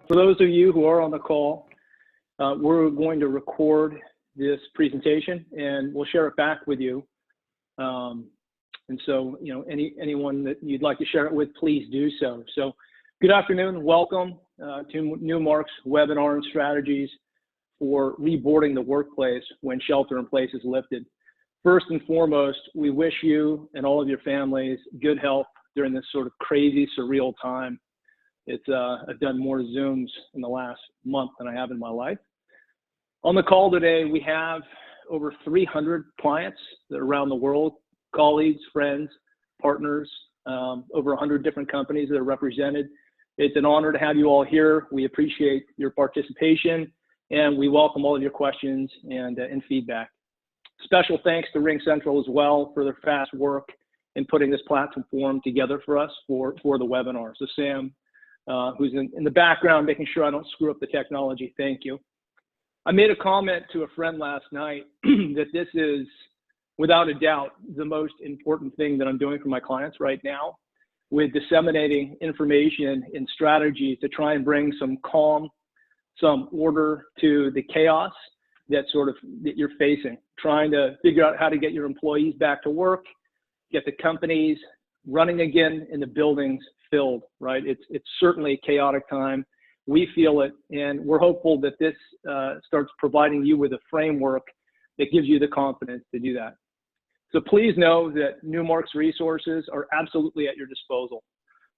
For those of you who are on the call, we're going to record this presentation and we'll share it back with you. And so, anyone that you'd like to share it with, please do so. So, good afternoon. Welcome to Newmark's webinar and strategies for reboarding the workplace when shelter in place is lifted. First and foremost, we wish you and all of your families good health during this sort of crazy, surreal time. I've done more Zooms in the last month than I have in my life. On the call today, we have over 300 clients that are around the world, colleagues, friends, partners, over 100 different companies that are represented. It's an honor to have you all here. We appreciate your participation and we welcome all of your questions and feedback. Special thanks to Ring Central as well for their fast work in putting this platform together for us for the webinar. So Sam, who's in the background making sure I don't screw up the technology, thank you. I made a comment to a friend last night that this is, without a doubt, the most important thing that I'm doing for my clients right now, with disseminating information and strategies to try and bring some calm, some order to the chaos that you're facing, trying to figure out how to get your employees back to work, get the companies running again and the buildings filled, right? It's certainly a chaotic time. We feel it, and we're hopeful that this starts providing you with a framework that gives you the confidence to do that. So please know that Newmark's resources are absolutely at your disposal.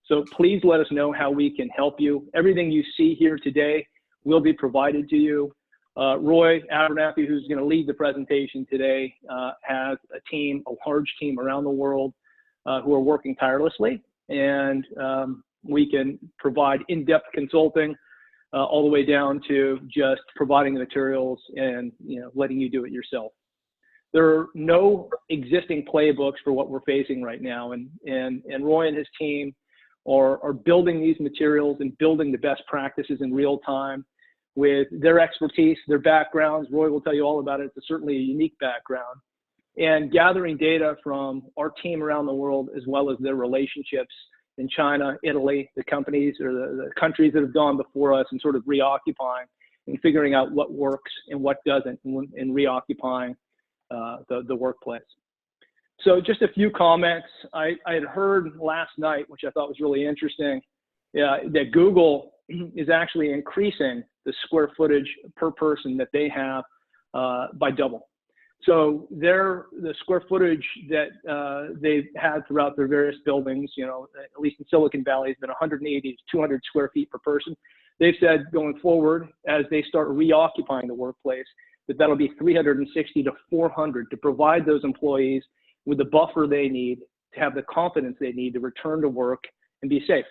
So please let us know how we can help you. Everything you see here today will be provided to you. Roy Abernathy, who's going to lead the presentation today, has a large team around the world who are working tirelessly, and we can provide in-depth consulting all the way down to just providing the materials and letting you do it yourself. There are no existing playbooks for what we're facing right now, and Roy and his team are building these materials and building the best practices in real time with their expertise, their backgrounds. Roy will tell you all about it. It's certainly a unique background, and gathering data from our team around the world, as well as their relationships in China, Italy, the companies or the countries that have gone before us, and sort of reoccupying and figuring out what works and what doesn't, and reoccupying the workplace. So just a few comments. I had heard last night, which I thought was really interesting, that Google is actually increasing the square footage per person that they have by double. So the square footage that they've had throughout their various buildings, at least in Silicon Valley, has been 180 to 200 square feet per person. They've said going forward, as they start reoccupying the workplace, that'll be 360 to 400 to provide those employees with the buffer they need to have the confidence they need to return to work and be safe.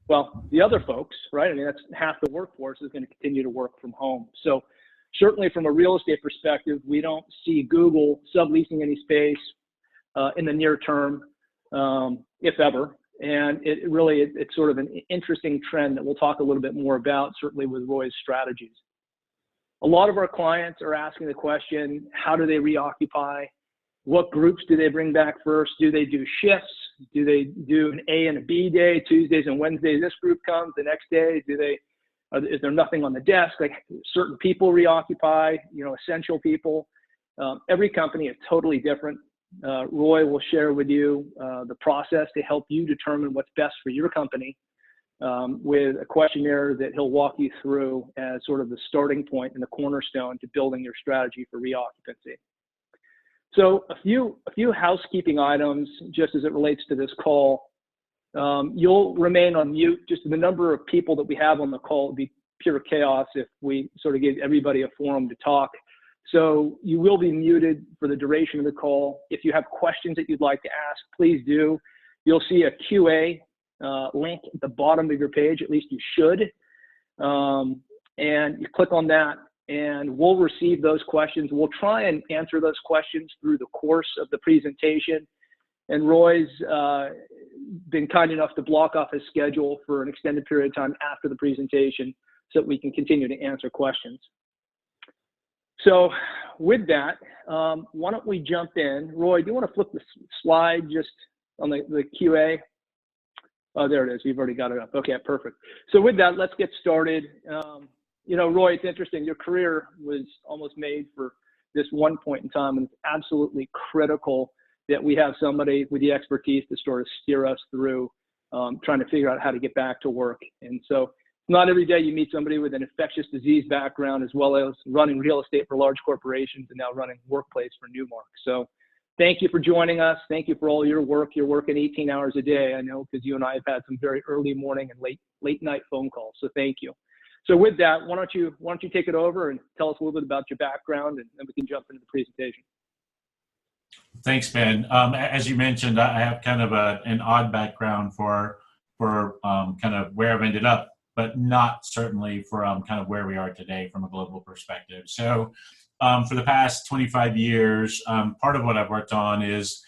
Well, the other folks, right? I mean, that's half the workforce is going to continue to work from home. So certainly from a real estate perspective, we don't see Google subleasing any space in the near term, if ever. And it's sort of an interesting trend that we'll talk a little bit more about, certainly with Roy's strategies. A lot of our clients are asking the question, how do they reoccupy? What groups do they bring back first? Do they do shifts? Do they do an A and a B day, Tuesdays and Wednesdays? This group comes the next day. Is there nothing on the desk? Like certain people reoccupy, essential people. Every company is totally different. Roy will share with you the process to help you determine what's best for your company with a questionnaire that he'll walk you through as sort of the starting point and the cornerstone to building your strategy for reoccupancy. So a few housekeeping items just as it relates to this call. You'll remain on mute. Just the number of people that we have on the call would be pure chaos if we sort of gave everybody a forum to talk. So you will be muted for the duration of the call. If you have questions that you'd like to ask, please do. You'll see a QA link at the bottom of your page, at least you should. And you click on that and we'll receive those questions. We'll try and answer those questions through the course of the presentation. And Roy's been kind enough to block off his schedule for an extended period of time after the presentation so that we can continue to answer questions. So with that, why don't we jump in? Roy, do you want to flip the slide just on the QA? Oh, there it is. You've already got it up. Okay, perfect. So with that, let's get started. You know, Roy, it's interesting. Your career was almost made for this one point in time, and it's absolutely critical that we have somebody with the expertise to sort of steer us through trying to figure out how to get back to work. And so not every day you meet somebody with an infectious disease background, as well as running real estate for large corporations and now running workplace for Newmark. So thank you for joining us. Thank you for all your work. You're working 18 hours a day, I know, because you and I have had some very early morning and late night phone calls. So thank you. So with that, why don't you take it over and tell us a little bit about your background, and then we can jump into the presentation. Thanks, Ben. As you mentioned, I have kind of an odd background for kind of where I've ended up, but not certainly for kind of where we are today from a global perspective. So for the past 25 years, part of what I've worked on is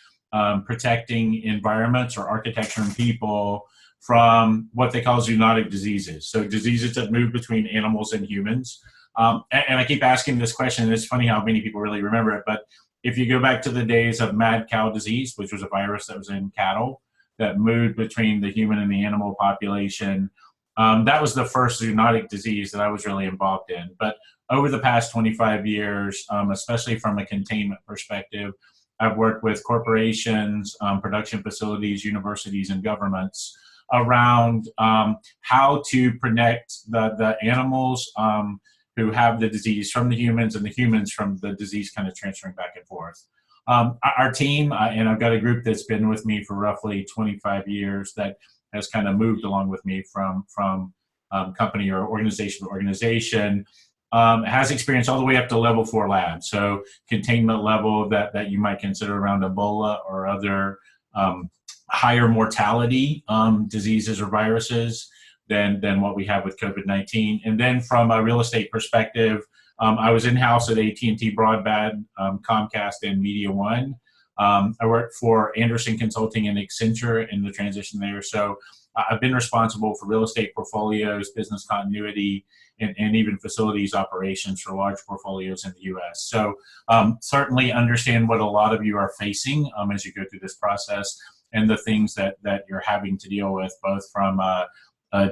protecting environments or architecture and people from what they call zoonotic diseases. So diseases that move between animals and humans. And I keep asking this question, and it's funny how many people really remember it, but if you go back to the days of mad cow disease, which was a virus that was in cattle that moved between the human and the animal population, that was the first zoonotic disease that I was really involved in. But over the past 25 years, especially from a containment perspective, I've worked with corporations, production facilities, universities, and governments around how to protect the animals who have the disease from the humans, and the humans from the disease kind of transferring back and forth. Our team, and I've got a group that's been with me for roughly 25 years that has kind of moved along with me from company or organization to organization, has experience all the way up to level 4 lab. So containment level that you might consider around Ebola or other higher mortality diseases or viruses than what we have with COVID-19. And then from a real estate perspective, I was in-house at AT&T Broadband, Comcast, and Media One. I worked for Anderson Consulting and Accenture in the transition there. So I've been responsible for real estate portfolios, business continuity, and even facilities operations for large portfolios in the U.S. So certainly understand what a lot of you are facing as you go through this process, and the things that you're having to deal with, both from a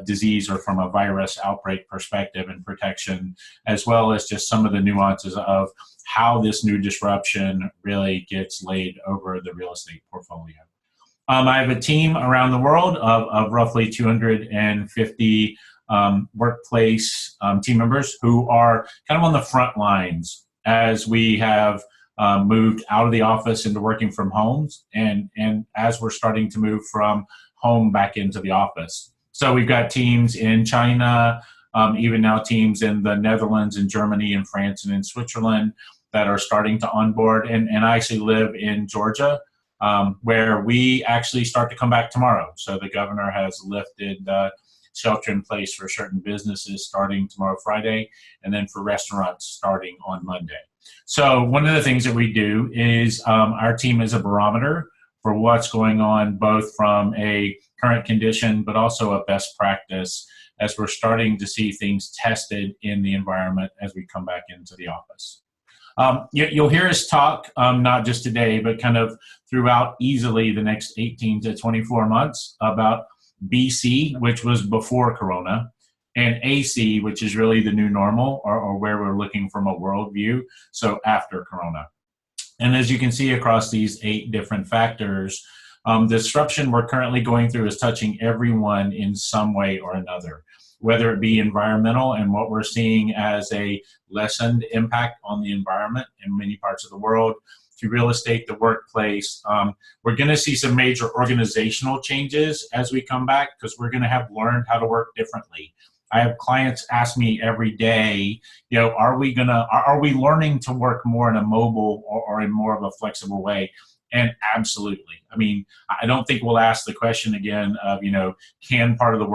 disease or from a virus outbreak perspective and protection, as well as just some of the nuances of how this new disruption really gets laid over the real estate portfolio. I have a team around the world of roughly 250 workplace team members who are kind of on the front lines as we have moved out of the office into working from homes, and as we're starting to move from home back into the office. So we've got teams in China, even now teams in the Netherlands and Germany and France and in Switzerland that are starting to onboard. And I actually live in Georgia, where we actually start to come back tomorrow. So the governor has lifted shelter in place for certain businesses starting tomorrow, Friday, and then for restaurants starting on Monday. So one of the things that we do is our team is a barometer for what's going on, both from a current condition, but also a best practice as we're starting to see things tested in the environment as we come back into the office. You'll hear us talk, not just today, but kind of throughout easily the next 18 to 24 months about BC, which was before Corona, and AC, which is really the new normal, or where we're looking from a worldview, so after Corona. And as you can see across these 8 different factors, the disruption we're currently going through is touching everyone in some way or another, whether it be environmental and what we're seeing as a lessened impact on the environment in many parts of the world, to real estate, the workplace. We're going to see some major organizational changes as we come back, because we're going to have learned how to work differently. I have clients ask me every day, you know, are we learning to work more in a mobile or in more of a flexible way? And absolutely. I mean, I don't think we'll ask the question again of, you know, can part of the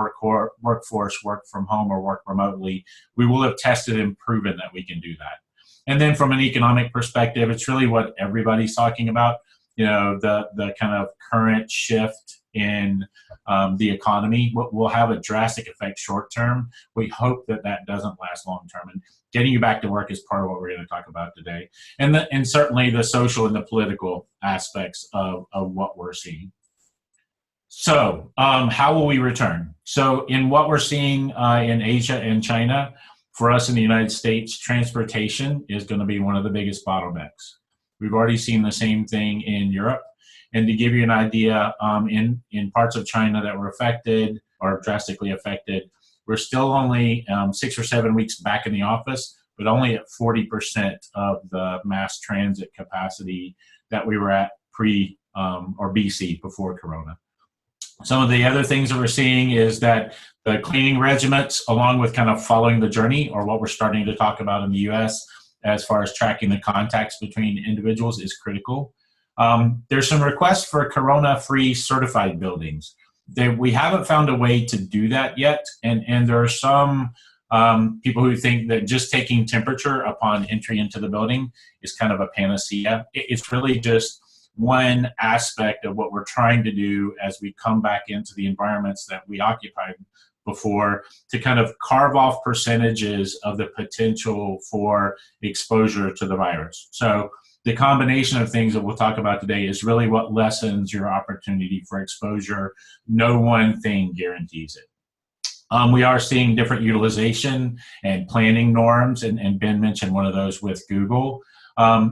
workforce work from home or work remotely? We will have tested and proven that we can do that. And then from an economic perspective, it's really what everybody's talking about, you know, the kind of current shift in the economy will have a drastic effect short term. We hope that doesn't last long term. And getting you back to work is part of what we're going to talk about today. And certainly the social and the political aspects of what we're seeing. So, how will we return? So, in what we're seeing in Asia and China, for us in the United States, transportation is going to be one of the biggest bottlenecks. We've already seen the same thing in Europe. And to give you an idea, in parts of China that were affected or drastically affected, we're still only 6 or 7 weeks back in the office, but only at 40% of the mass transit capacity that we were at or BC, before Corona. Some of the other things that we're seeing is that the cleaning regiments, along with kind of following the journey, or what we're starting to talk about in the US as far as tracking the contacts between individuals, is critical. There's some requests for corona-free certified buildings. We haven't found a way to do that yet, and there are some people who think that just taking temperature upon entry into the building is kind of a panacea. It's really just one aspect of what we're trying to do as we come back into the environments that we occupied before, to kind of carve off percentages of the potential for exposure to the virus. So the combination of things that we'll talk about today is really what lessens your opportunity for exposure. No one thing guarantees it. We are seeing different utilization and planning norms, and Ben mentioned one of those with Google.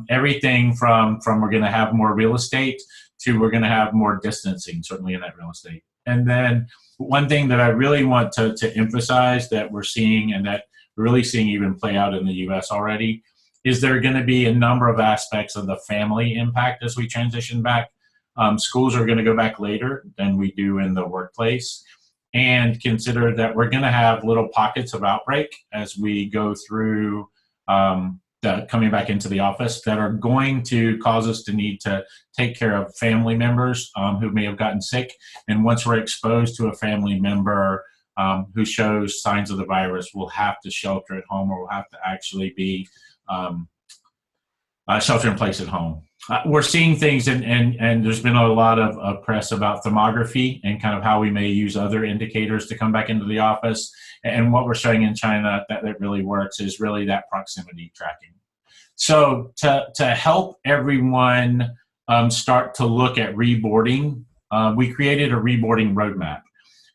Everything from we're going to have more real estate to we're going to have more distancing, certainly in that real estate. And then one thing that I really want to emphasize that we're seeing, and that we're really seeing even play out in the US already, is there are going to be a number of aspects of the family impact as we transition back. Schools are going to go back later than we do in the workplace. And consider that we're going to have little pockets of outbreak as we go through coming back into the office, that are going to cause us to need to take care of family members who may have gotten sick. And once we're exposed to a family member who shows signs of the virus, we'll have to shelter at home, or we'll have to actually be shelter in place at home. We're seeing things, and there's been a lot of press about thermography and kind of how we may use other indicators to come back into the office. And what we're showing in China that really works is really that proximity tracking. So to help everyone start to look at reboarding, we created a reboarding roadmap.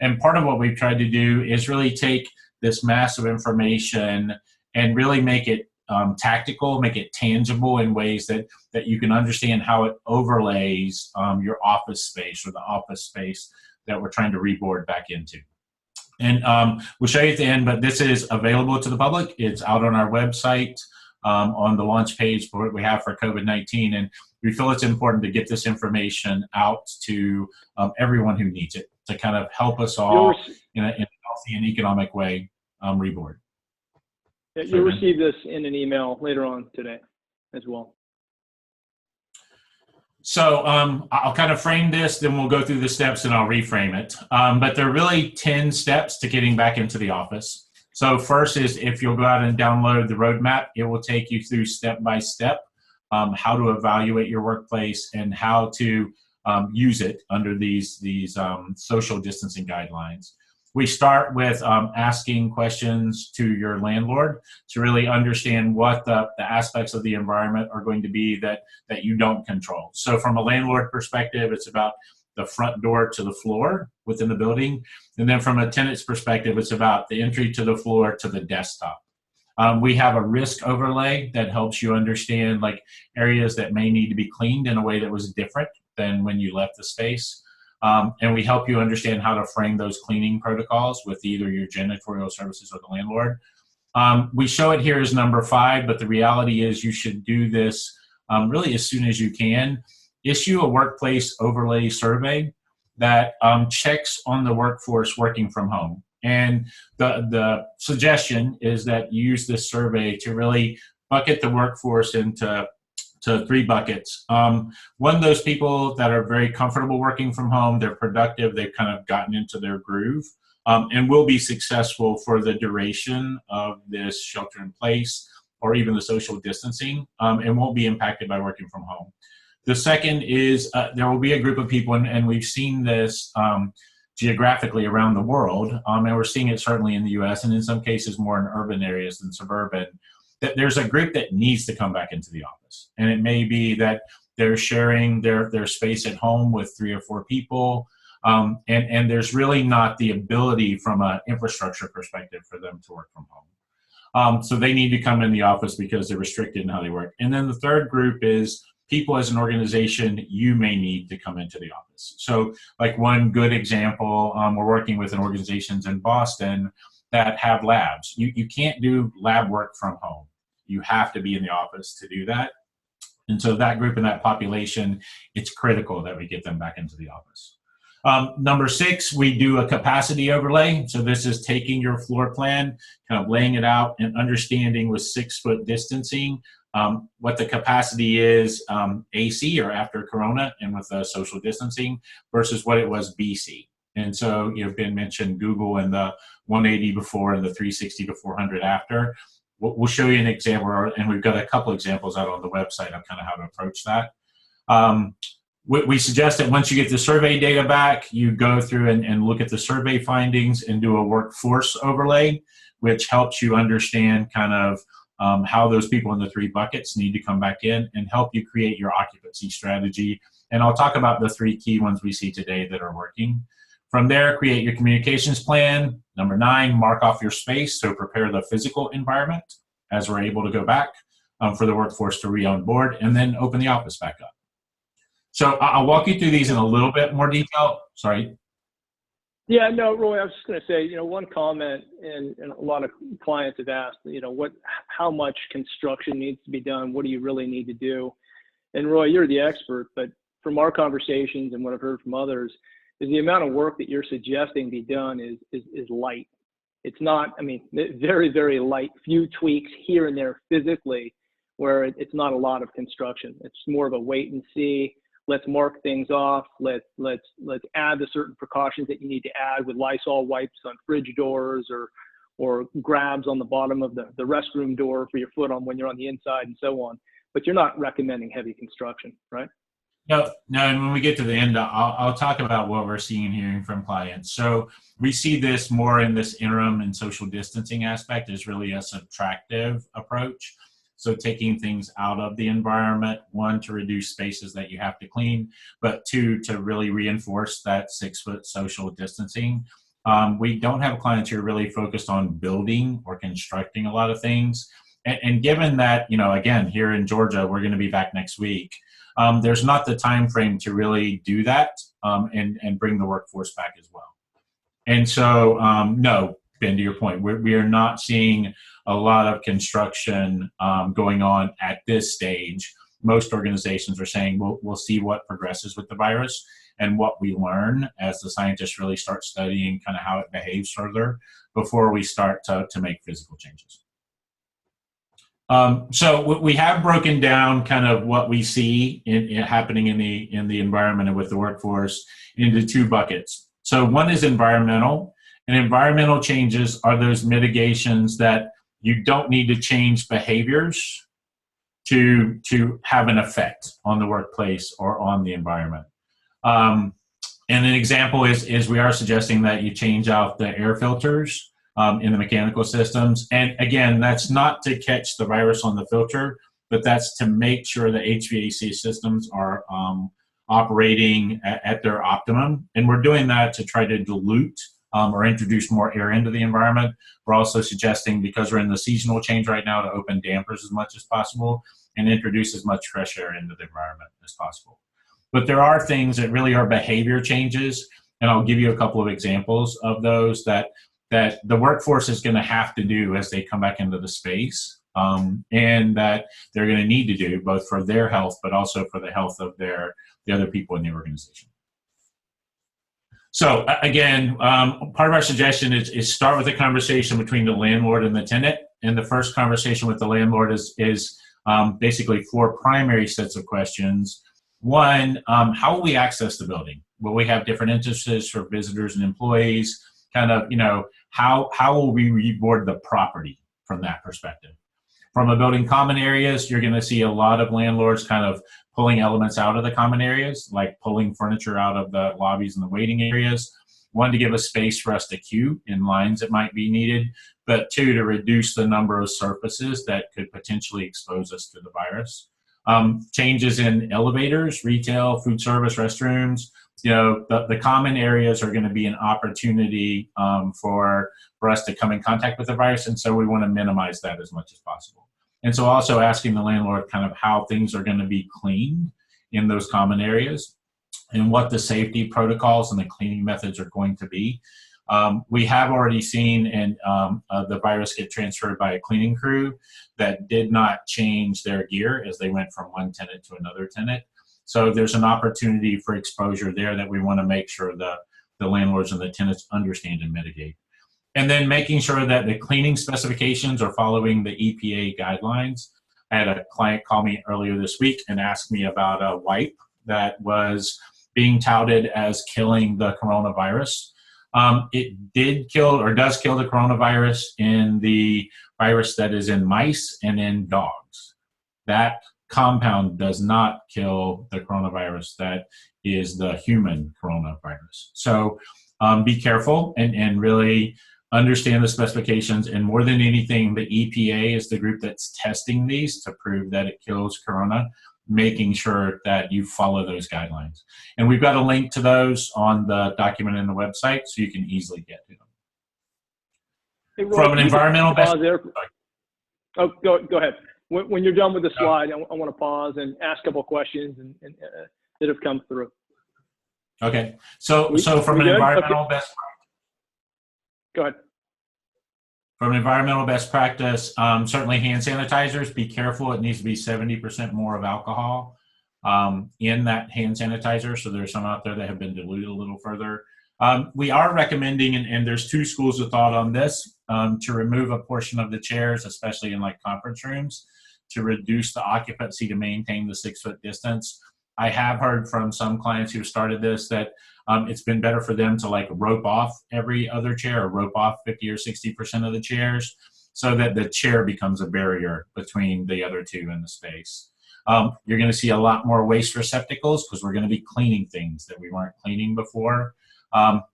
And part of what we've tried to do is really take this massive information and really make it tactical, make it tangible in ways that you can understand how it overlays your office space, or the office space that we're trying to reboard back into. And we'll show you at the end, but this is available to the public. It's out on our website on the launch page for what we have for COVID-19. And we feel it's important to get this information out to everyone who needs it, to kind of help us all in a healthy and economic way reboard. Yeah, you'll receive this in an email later on today as well. So I'll kind of frame this, then we'll go through the steps and I'll reframe it. But there are really 10 steps to getting back into the office. So first is, if you'll go out and download the roadmap, it will take you through step by step how to evaluate your workplace and how to use it under these social distancing guidelines. We start with asking questions to your landlord to really understand what the aspects of the environment are going to be that you don't control. So from a landlord perspective, it's about the front door to the floor within the building. And then from a tenant's perspective, it's about the entry to the floor to the desktop. We have a risk overlay that helps you understand like areas that may need to be cleaned in a way that was different than when you left the space. And we help you understand how to frame those cleaning protocols with either your janitorial services or the landlord. We show it here as number 5, but the reality is you should do this really as soon as you can. Issue a workplace overlay survey that checks on the workforce working from home. And the suggestion is that you use this survey to really bucket the workforce into 3 buckets. One, those people that are very comfortable working from home, they're productive, they've kind of gotten into their groove, and will be successful for the duration of this shelter in place or even the social distancing, and won't be impacted by working from home. The second is there will be a group of people, and we've seen this geographically around the world, and we're seeing it certainly in the US, and in some cases more in urban areas than suburban, that there's a group that needs to come back into the office. And it may be that they're sharing their space at home with 3 or 4 people. And there's really not the ability from an infrastructure perspective for them to work from home. So they need to come in the office because they're restricted in how they work. And then the third group is people as an organization, you may need to come into the office. So like one good example, we're working with an organizations in Boston that have labs. You can't do lab work from home. You have to be in the office to do that. And so that group and that population, it's critical that we get them back into the office. Number 6, we do a capacity overlay. So this is taking your floor plan, kind of laying it out and understanding with 6-foot distancing what the capacity is AC or after Corona and with social distancing versus what it was BC. And so, Ben mentioned Google and the 180 before and the 360 to 400 after. We'll show you an example, and we've got a couple examples out on the website of kind of how to approach that. We suggest that once you get the survey data back, you go through and look at the survey findings and do a workforce overlay, which helps you understand kind of how those people in the 3 buckets need to come back in and help you create your occupancy strategy. And I'll talk about the 3 key ones we see today that are working. From there, create your communications plan. Number 9, mark off your space, so prepare the physical environment as we're able to go back for the workforce to re-on board, and then open the office back up. So I'll walk you through these in a little bit more detail. Sorry. Yeah, no, Roy, I was just going to say, one comment, and a lot of clients have asked, how much construction needs to be done? What do you really need to do? And Roy, you're the expert, but from our conversations and what I've heard from others, is the amount of work that you're suggesting be done is light. It's not, very, very light, few tweaks here and there physically, where it's not a lot of construction. It's more of a wait and see. Let's mark things off. Let's add the certain precautions that you need to add with Lysol wipes on fridge doors or grabs on the bottom of the restroom door for your foot on when you're on the inside and so on. But you're not recommending heavy construction, right? No, and when we get to the end, I'll talk about what we're seeing and hearing from clients. So we see this more in this interim and social distancing aspect is really a subtractive approach. So taking things out of the environment, 1, to reduce spaces that you have to clean, but 2, to really reinforce that 6-foot social distancing. We don't have clients who are really focused on building or constructing a lot of things. And given that, again, here in Georgia, we're going to be back next week, there's not the time frame to really do that and bring the workforce back as well. And so, no, Ben, to your point, we are not seeing a lot of construction going on at this stage. Most organizations are saying we'll see what progresses with the virus and what we learn as the scientists really start studying kind of how it behaves further before we start to make physical changes. So we have broken down kind of what we see happening in the environment and with the workforce into 2 buckets. So one is environmental, and environmental changes are those mitigations that you don't need to change behaviors to have an effect on the workplace or on the environment. And an example is we are suggesting that you change out the air filters in the mechanical systems. And again, that's not to catch the virus on the filter, but that's to make sure the HVAC systems are operating at their optimum. And we're doing that to try to dilute or introduce more air into the environment. We're also suggesting, because we're in the seasonal change right now, to open dampers as much as possible and introduce as much fresh air into the environment as possible. But there are things that really are behavior changes, and I'll give you a couple of examples of those that the workforce is going to have to do as they come back into the space, and that they're going to need to do both for their health, but also for the health of the other people in the organization. So again, part of our suggestion is start with a conversation between the landlord and the tenant. And the first conversation with the landlord is basically 4 primary sets of questions. 1, how will we access the building? Will we have different entrances for visitors and employees? Kind of, how will we reboard the property from that perspective? From a building common areas, you're going to see a lot of landlords kind of pulling elements out of the common areas, like pulling furniture out of the lobbies and the waiting areas. 1, to give us space for us to queue in lines that might be needed, but 2, to reduce the number of surfaces that could potentially expose us to the virus. Changes in elevators, retail, food service, restrooms, the common areas are going to be an opportunity for us to come in contact with the virus. And so we want to minimize that as much as possible. And so also asking the landlord kind of how things are going to be cleaned in those common areas and what the safety protocols and the cleaning methods are going to be. We have already seen the virus get transferred by a cleaning crew that did not change their gear as they went from one tenant to another tenant. So there's an opportunity for exposure there that we want to make sure the landlords and the tenants understand and mitigate. And then making sure that the cleaning specifications are following the EPA guidelines. I had a client call me earlier this week and ask me about a wipe that was being touted as killing the coronavirus. It did kill or does kill the coronavirus in the virus that is in mice and in dogs. That compound does not kill the coronavirus that is the human coronavirus. So be careful and really understand the specifications. And more than anything, the EPA is the group that's testing these to prove that it kills corona, making sure that you follow those guidelines. And we've got a link to those on the document in the website so you can easily get to them. Hey, Roy, from an environmental best. Oh, go ahead. When you're done with the slide, I want to pause and ask a couple of questions that have come through. Okay. So from an environmental best. Go ahead. From an environmental best practice, certainly hand sanitizers, be careful. It needs to be 70% more of alcohol in that hand sanitizer. So there's some out there that have been diluted a little further. We are recommending, and there's two schools of thought on this, to remove a portion of the chairs, especially in like conference rooms, to reduce the occupancy to maintain the 6-foot distance. I have heard from some clients who started this that it's been better for them to like rope off every other chair or rope off 50 or 60% of the chairs so that the chair becomes a barrier between the other two in the space. You're going to see a lot more waste receptacles because we're going to be cleaning things that we weren't cleaning before.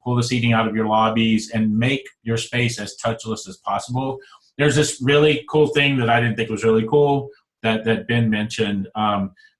Pull the seating out of your lobbies and make your space as touchless as possible. There's this really cool thing that I didn't think was really cool that Ben mentioned.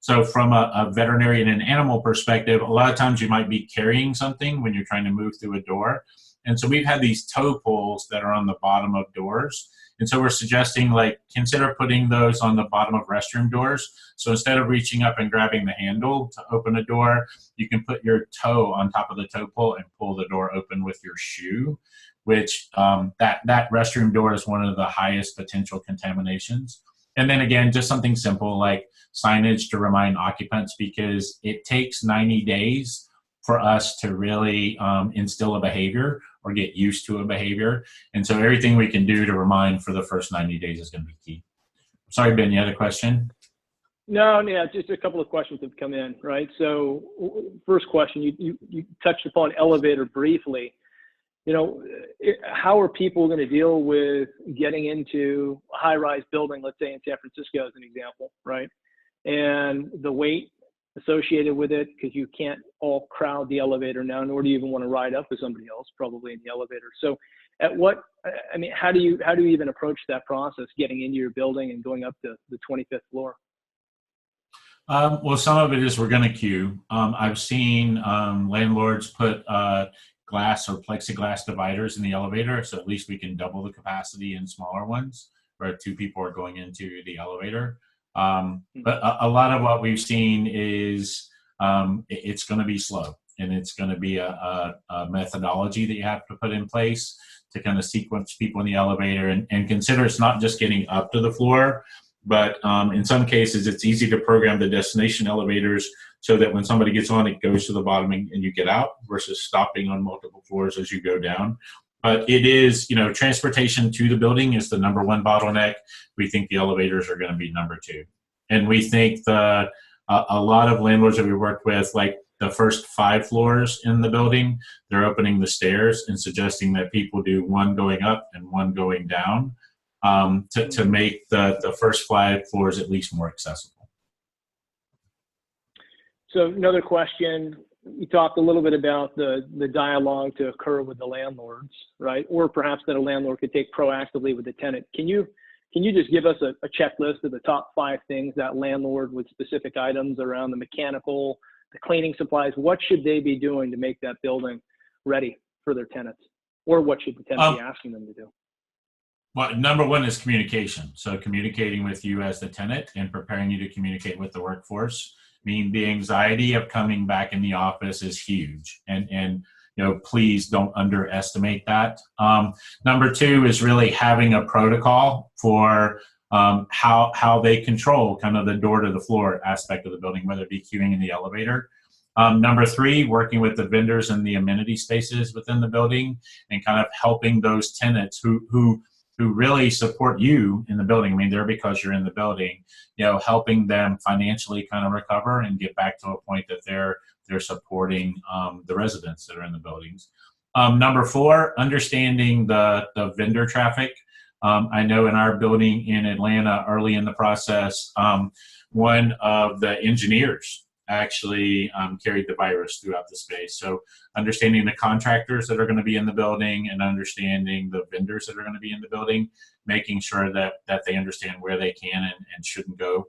So from a veterinarian and animal perspective, a lot of times you might be carrying something when you're trying to move through a door. And so we've had these toe pulls that are on the bottom of doors. And so we're suggesting like consider putting those on the bottom of restroom doors. So instead of reaching up and grabbing the handle to open a door, you can put your toe on top of the toe pull and pull the door open with your shoe, which that restroom door is one of the highest potential contaminations. And then again, just something simple like signage to remind occupants, because it takes 90 days for us to really instill a behavior or get used to a behavior. And so everything we can do to remind for the first 90 days is going to be key. Sorry, Ben, you had a question? No, yeah, just a couple of questions have come in, right? So first question, you touched upon elevator briefly. How are people going to deal with getting into a high-rise building, let's say in San Francisco as an example, right? And the weight associated with it, because you can't all crowd the elevator now, nor do you even want to ride up with somebody else probably in the elevator. So how do you even approach that process, getting into your building and going up to the 25th floor? Well, some of it is we're going to queue. I've seen landlords put glass or plexiglass dividers in the elevator, so at least we can double the capacity in smaller ones where 2 people are going into the elevator. But a lot of what we've seen is it's going to be slow, and it's going to be a methodology that you have to put in place to kind of sequence people in the elevator and consider it's not just getting up to the floor, but in some cases it's easy to program the destination elevators so that when somebody gets on, it goes to the bottom and you get out versus stopping on multiple floors as you go down. But it is, transportation to the building is the #1 bottleneck. We think the elevators are going to be #2. And we think a lot of landlords that we worked with, like the first 5 floors in the building, they're opening the stairs and suggesting that people do 1 going up and 1 going down to make the first 5 floors at least more accessible. So another question, you talked a little bit about the dialogue to occur with the landlords, right? Or perhaps that a landlord could take proactively with the tenant. Can you just give us a checklist of the top 5 things that landlord with specific items around the mechanical, the cleaning supplies? What should they be doing to make that building ready for their tenants? Or what should the tenant be asking them to do? Well, number one is communication. So communicating with you as the tenant and preparing you to communicate with the workforce. I mean, the anxiety of coming back in the office is huge. And you know, please don't underestimate that. Number two is really having a protocol for how they control kind of the door to the floor aspect of the building, whether it be queuing in the elevator. Number three, working with the vendors and the amenity spaces within the building and kind of helping those tenants who really support you in the building. I mean, they're because you're in the building, you know, helping them financially kind of recover and get back to a point that they're supporting the residents that are in the buildings. Number four, understanding the vendor traffic. I know in our building in Atlanta, early in the process, one of the engineers actually carried the virus throughout the space. So understanding the contractors that are going to be in the building and understanding the vendors that are going to be in the building, making sure that they understand where they can and shouldn't go.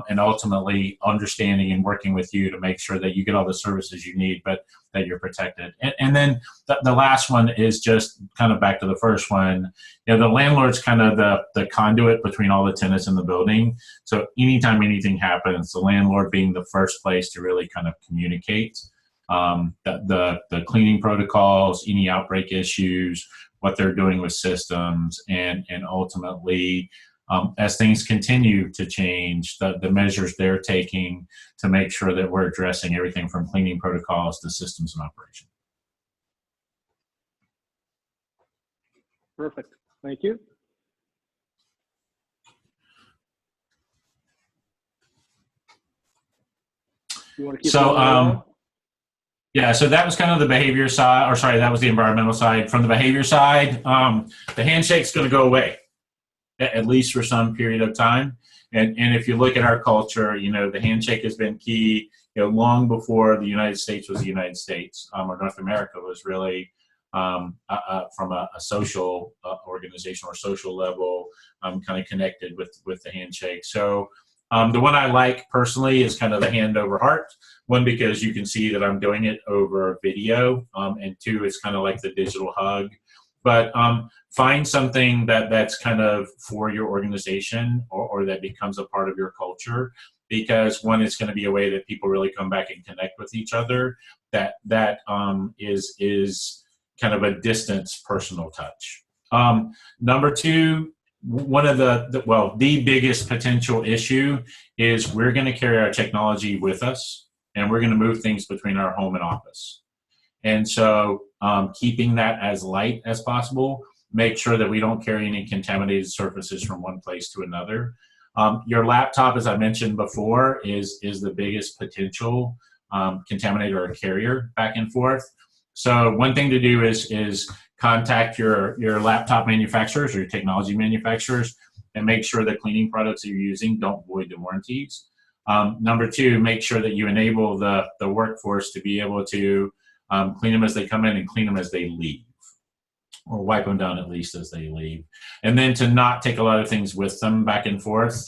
And ultimately understanding and working with you to make sure that you get all the services you need, but that you're protected. And then the last one is just kind of back to the first one. You know, the landlord's kind of the conduit between all the tenants in the building. So anytime anything happens, the landlord being the first place to really kind of communicate the cleaning protocols, any outbreak issues, what they're doing with systems, and ultimately, as things continue to change, the measures they're taking to make sure that we're addressing everything from cleaning protocols to systems and operation. Perfect. Thank you. You want to keep going? Yeah, so that was kind of the behavior side, or sorry, that was the environmental side. From the behavior side, the handshake's going to go away, at least for some period of time. And if you look at our culture, you know, the handshake has been key, you know, long before the United States was the United States, or North America was really from a social organization or social level, kind of connected with the handshake. So the one I like personally is kind of the hand over heart. One, because you can see that I'm doing it over video, and two, it's kind of like the digital hug. But find something that's kind of for your organization or that becomes a part of your culture, because one, it's going to be a way that people really come back and connect with each other. That is kind of a distance personal touch. Number two, one of the biggest potential issue is we're going to carry our technology with us, and we're going to move things between our home and office. And so keeping that as light as possible, make sure that we don't carry any contaminated surfaces from one place to another. Your laptop, as I mentioned before, is the biggest potential contaminator or carrier back and forth. So one thing to do is contact your laptop manufacturers or your technology manufacturers and make sure the cleaning products that you're using don't void the warranties. Number two, make sure that you enable the workforce to be able to clean them as they come in and clean them as they leave, or wipe them down at least as they leave. And then to not take a lot of things with them back and forth,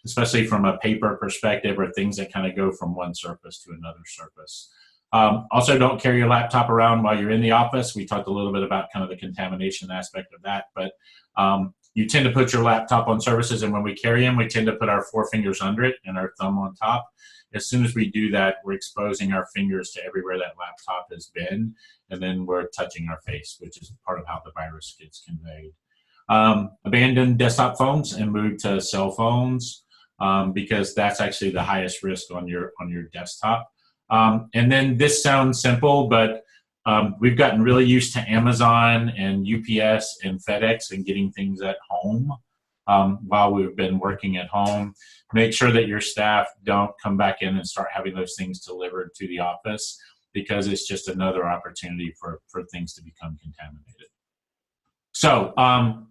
especially from a paper perspective or things that kind of go from one surface to another surface. Also, don't carry your laptop around while you're in the office. We talked a little bit about kind of the contamination aspect of that, but you tend to put your laptop on surfaces, and when we carry them, we tend to put our forefingers under it and our thumb on top. As soon as we do that, we're exposing our fingers to everywhere that laptop has been, and then we're touching our face, which is part of how the virus gets conveyed. Abandon desktop phones and move to cell phones, because that's actually the highest risk on your desktop. And then this sounds simple, but we've gotten really used to Amazon and UPS and FedEx and getting things at home while we've been working at home. Make sure that your staff don't come back in and start having those things delivered to the office, because it's just another opportunity for things to become contaminated. So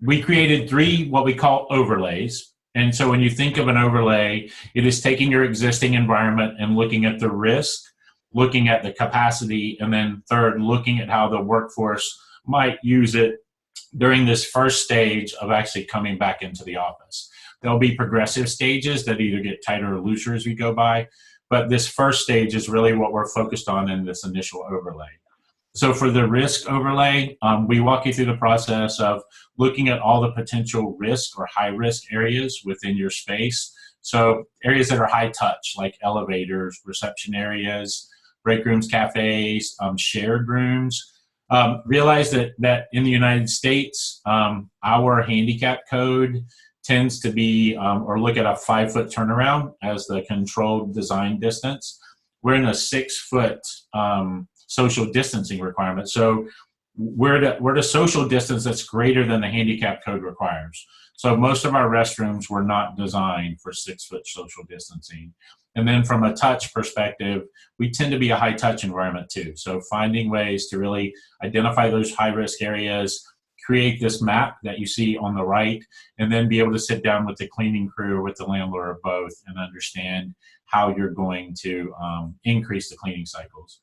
we created 3 what we call overlays. And so when you think of an overlay, it is taking your existing environment and looking at the risk, looking at the capacity, and then third, looking at how the workforce might use it during this first stage of actually coming back into the office. There'll be progressive stages that either get tighter or looser as we go by, but this first stage is really what we're focused on in this initial overlay. So for the risk overlay, we walk you through the process of looking at all the potential risk or high risk areas within your space. So areas that are high touch, like elevators, reception areas, break rooms, cafes, shared rooms. Realize that in the United States, our handicap code tends to be, or look at a 5-foot turnaround as the controlled design distance. We're in a 6-foot social distancing requirement. So we're at a social distance that's greater than the handicap code requires. So most of our restrooms were not designed for 6-foot social distancing. And then from a touch perspective, we tend to be a high touch environment too. So finding ways to really identify those high risk areas, create this map that you see on the right, and then be able to sit down with the cleaning crew or with the landlord or both and understand how you're going to increase the cleaning cycles.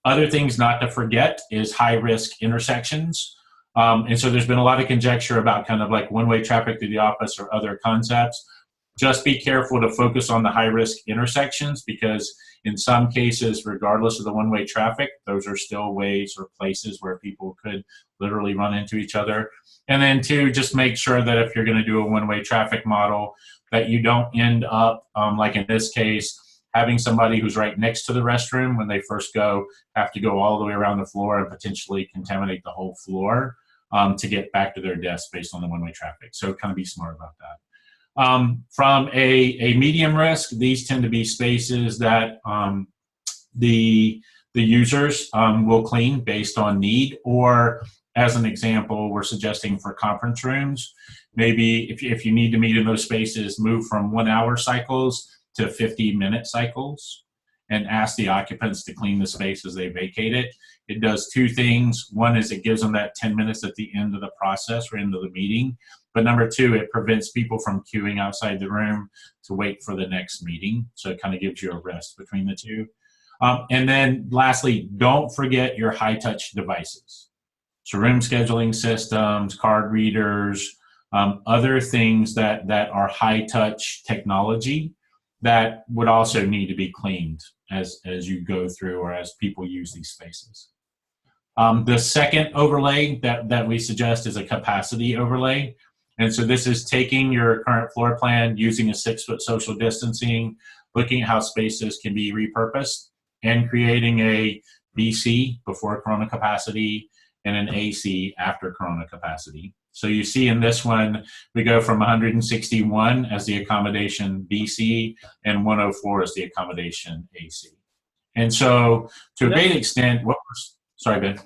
Other things not to forget is high risk intersections. And so there's been a lot of conjecture about kind of like one-way traffic through the office or other concepts. Just be careful to focus on the high risk intersections, because in some cases, regardless of the one-way traffic, those are still ways or places where people could literally run into each other. And then two, just make sure that if you're going to do a one-way traffic model, that you don't end up, like in this case, having somebody who's right next to the restroom when they first go, have to go all the way around the floor and potentially contaminate the whole floor to get back to their desk based on the one-way traffic. So kind of be smart about that. From a medium risk, these tend to be spaces that the users will clean based on need, or as an example, we're suggesting for conference rooms, maybe if you need to meet in those spaces, move from 1-hour cycles to 50-minute cycles and ask the occupants to clean the space as they vacate it. It does two things. One is it gives them that 10 minutes at the end of the process or end of the meeting. But number two, it prevents people from queuing outside the room to wait for the next meeting. So it kind of gives you a rest between the two. And then lastly, don't forget your high touch devices. So room scheduling systems, card readers, other things that are high touch technology that would also need to be cleaned as you go through or as people use these spaces. The second overlay that we suggest is a capacity overlay. And so this is taking your current floor plan, using a 6-foot social distancing, looking at how spaces can be repurposed, and creating a BC before Corona capacity and an AC after Corona capacity. So you see in this one, we go from 161 as the accommodation BC and 104 as the accommodation AC. And so to a great extent, sorry, Ben.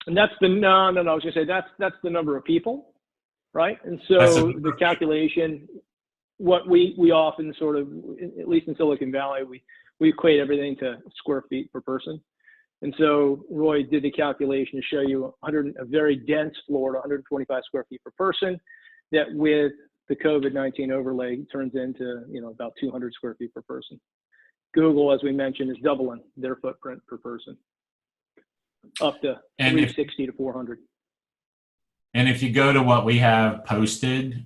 And that's the, no, I was gonna say, that's the number of people, right? And so the calculation, what we often sort of, at least in Silicon Valley, we equate everything to square feet per person. And so Roy did the calculation to show you a very dense floor to 125 square feet per person, that with the COVID-19 overlay turns into, about 200 square feet per person. Google, as we mentioned, is doubling their footprint per person, up to 360 to 400. And if you go to what we have posted,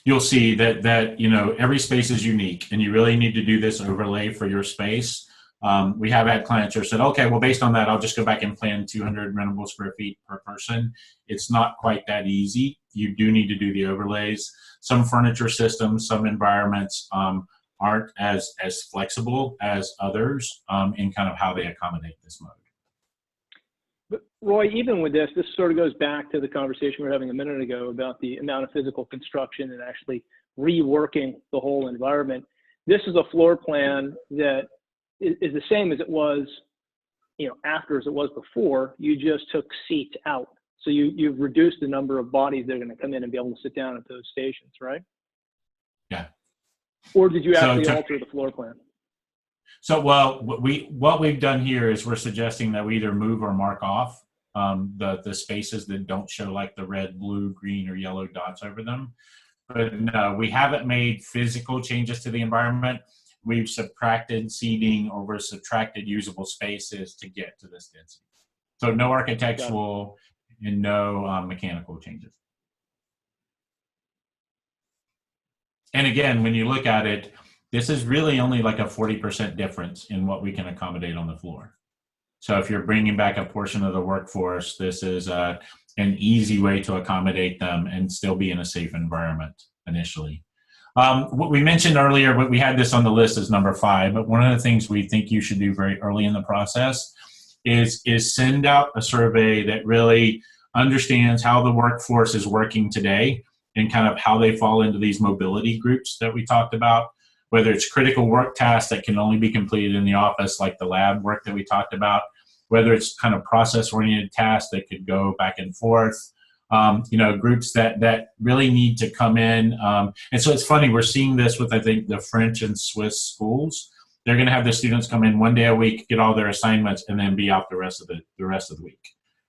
you'll see that every space is unique, and you really need to do this overlay for your space. We have had clients who said, okay, well, based on that, I'll just go back and plan 200 rentable square feet per person. It's not quite that easy. You do need to do the overlays. Some furniture systems, some environments aren't as flexible as others in kind of how they accommodate this mode. But Roy, even with this sort of goes back to the conversation we were having a minute ago about the amount of physical construction and actually reworking the whole environment. This is a floor plan that is the same as it was, after as it was before. You just took seats out. So you've reduced the number of bodies that are going to come in and be able to sit down at those stations, right? Yeah. Or did you actually alter the floor plan? So, well, what we've done here is we're suggesting that we either move or mark off the spaces that don't show like the red, blue, green, or yellow dots over them. But no, we haven't made physical changes to the environment. We've subtracted seating or we've subtracted usable spaces to get to this density. So no architectural and no mechanical changes. And again, when you look at it, this is really only like a 40% difference in what we can accommodate on the floor. So if you're bringing back a portion of the workforce, this is an easy way to accommodate them and still be in a safe environment initially. What we mentioned earlier, but we had this on the list as number 5, but one of the things we think you should do very early in the process is send out a survey that really understands how the workforce is working today and kind of how they fall into these mobility groups that we talked about, whether it's critical work tasks that can only be completed in the office, like the lab work that we talked about, whether it's kind of process-oriented tasks that could go back and forth, groups that really need to come in. And so it's funny, we're seeing this with, I think, the French and Swiss schools. They're going to have the students come in one day a week, get all their assignments, and then be out the rest of the week.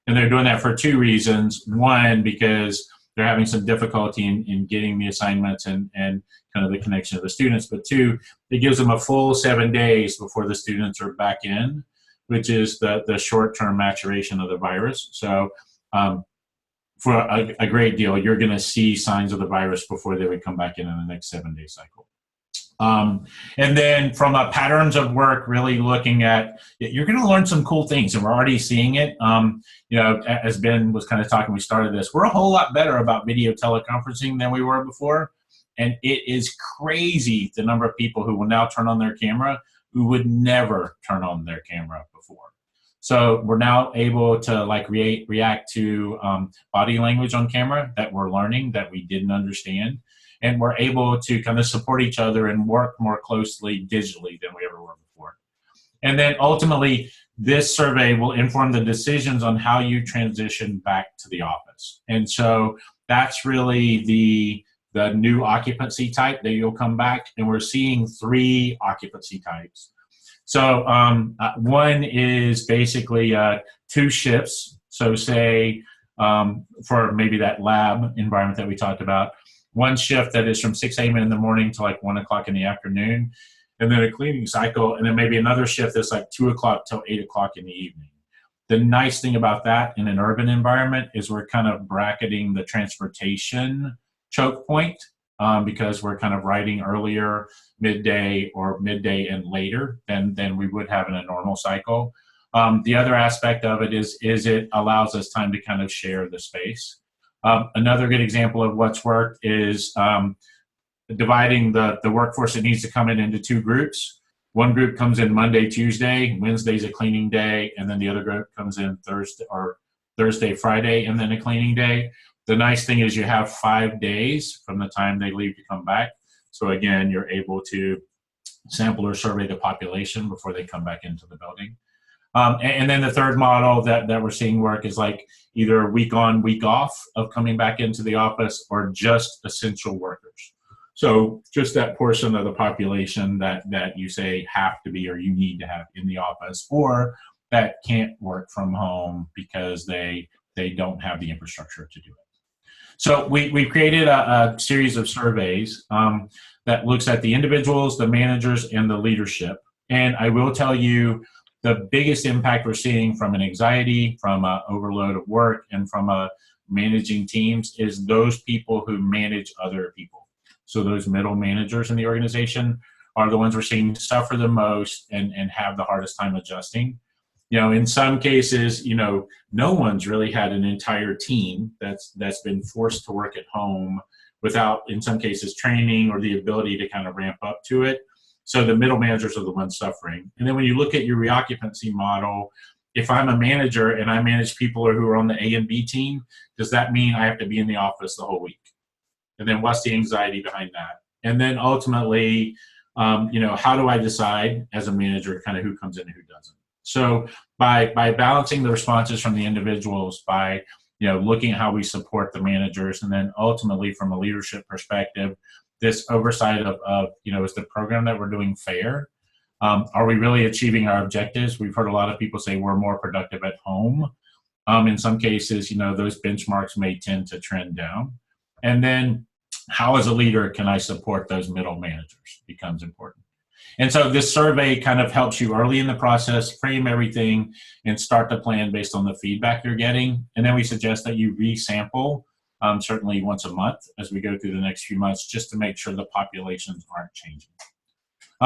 And they're doing that for 2 reasons. One, because they're having some difficulty in getting the assignments and kind of the connection of the students. But 2, it gives them a full 7 days before the students are back in, which is the short-term maturation of the virus. So for a great deal, you're going to see signs of the virus before they would come back in the next 7-day cycle. And then from a patterns of work, really looking at, you're going to learn some cool things, and we're already seeing it. As Ben was kind of talking, we started this, we're a whole lot better about video teleconferencing than we were before. And it is crazy the number of people who will now turn on their camera who would never turn on their camera before. So we're now able to react to body language on camera that we're learning that we didn't understand. And we're able to kind of support each other and work more closely digitally than we ever were before. And then ultimately, this survey will inform the decisions on how you transition back to the office. And so that's really the new occupancy type that you'll come back. And we're seeing 3 occupancy types. So one is basically 2 shifts. So say for maybe that lab environment that we talked about, 1 shift that is from 6 a.m. in the morning to like 1 o'clock in the afternoon, and then a cleaning cycle, and then maybe another shift that's like 2 o'clock till 8 o'clock in the evening. The nice thing about that in an urban environment is we're kind of bracketing the transportation choke point because we're kind of riding earlier, midday, or midday and later than we would have in a normal cycle. The other aspect of it is it allows us time to kind of share the space. Another good example of what's worked is dividing the workforce that needs to come in into 2 groups. One group comes in Monday, Tuesday, Wednesday's a cleaning day, and then the other group comes in Thursday, Friday, and then a cleaning day. The nice thing is you have 5 days from the time they leave to come back. So again, you're able to sample or survey the population before they come back into the building. And then the third model that we're seeing work is like either week on, week off of coming back into the office, or just essential workers. So just that portion of the population that you say have to be or you need to have in the office, or that can't work from home because they don't have the infrastructure to do it. So we created a series of surveys that looks at the individuals, the managers, and the leadership. And I will tell you, the biggest impact we're seeing from an anxiety, from an overload of work, and from managing teams is those people who manage other people. So those middle managers in the organization are the ones we're seeing suffer the most and have the hardest time adjusting. In some cases, no one's really had an entire team that's been forced to work at home without, in some cases, training or the ability to kind of ramp up to it. So the middle managers are the ones suffering. And then when you look at your reoccupancy model, if I'm a manager and I manage people who are on the A and B team, does that mean I have to be in the office the whole week? And then what's the anxiety behind that? And then ultimately, how do I decide as a manager kind of who comes in and who doesn't? So by balancing the responses from the individuals, by looking at how we support the managers, and then ultimately from a leadership perspective, this oversight of is the program that we're doing fair? Are we really achieving our objectives? We've heard a lot of people say we're more productive at home. In some cases, those benchmarks may tend to trend down. And then how as a leader can I support those middle managers becomes important. And so this survey kind of helps you early in the process, frame everything, and start to plan based on the feedback you're getting. And then we suggest that you resample certainly once a month as we go through the next few months, just to make sure the populations aren't changing.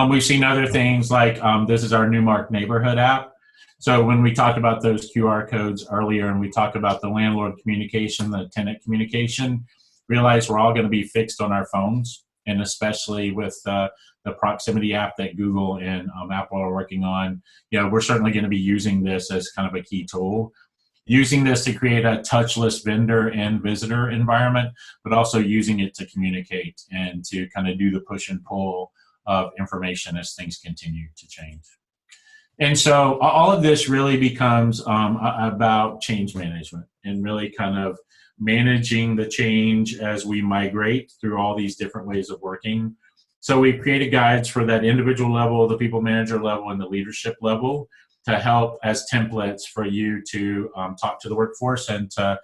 We've seen other things like this is our Newmark Neighborhood app. So when we talked about those QR codes earlier and we talked about the landlord communication, the tenant communication, realize we're all going to be fixed on our phones, and especially with the proximity app that Google and Apple are working on, we're certainly going to be using this as kind of a key tool. Using this to create a touchless vendor and visitor environment, but also using it to communicate and to kind of do the push and pull of information as things continue to change. And so all of this really becomes about change management and really kind of managing the change as we migrate through all these different ways of working. So we've created guides for that individual level, the people manager level, and the leadership level to help as templates for you to talk to the workforce and to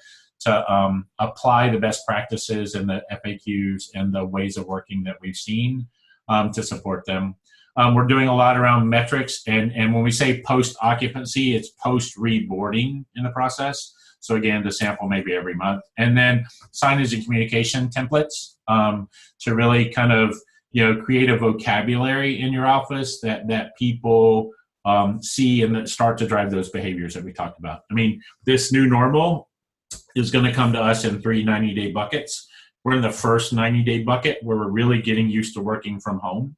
apply the best practices and the FAQs and the ways of working that we've seen to support them. We're doing a lot around metrics, and when we say post-occupancy, it's post-reboarding in the process. So again, the sample maybe every month. And then signage and communication templates to really kind of create a vocabulary in your office that people see and that start to drive those behaviors that we talked about. I mean, this new normal is going to come to us in 3 90-day buckets. We're in the first 90-day bucket where we're really getting used to working from home.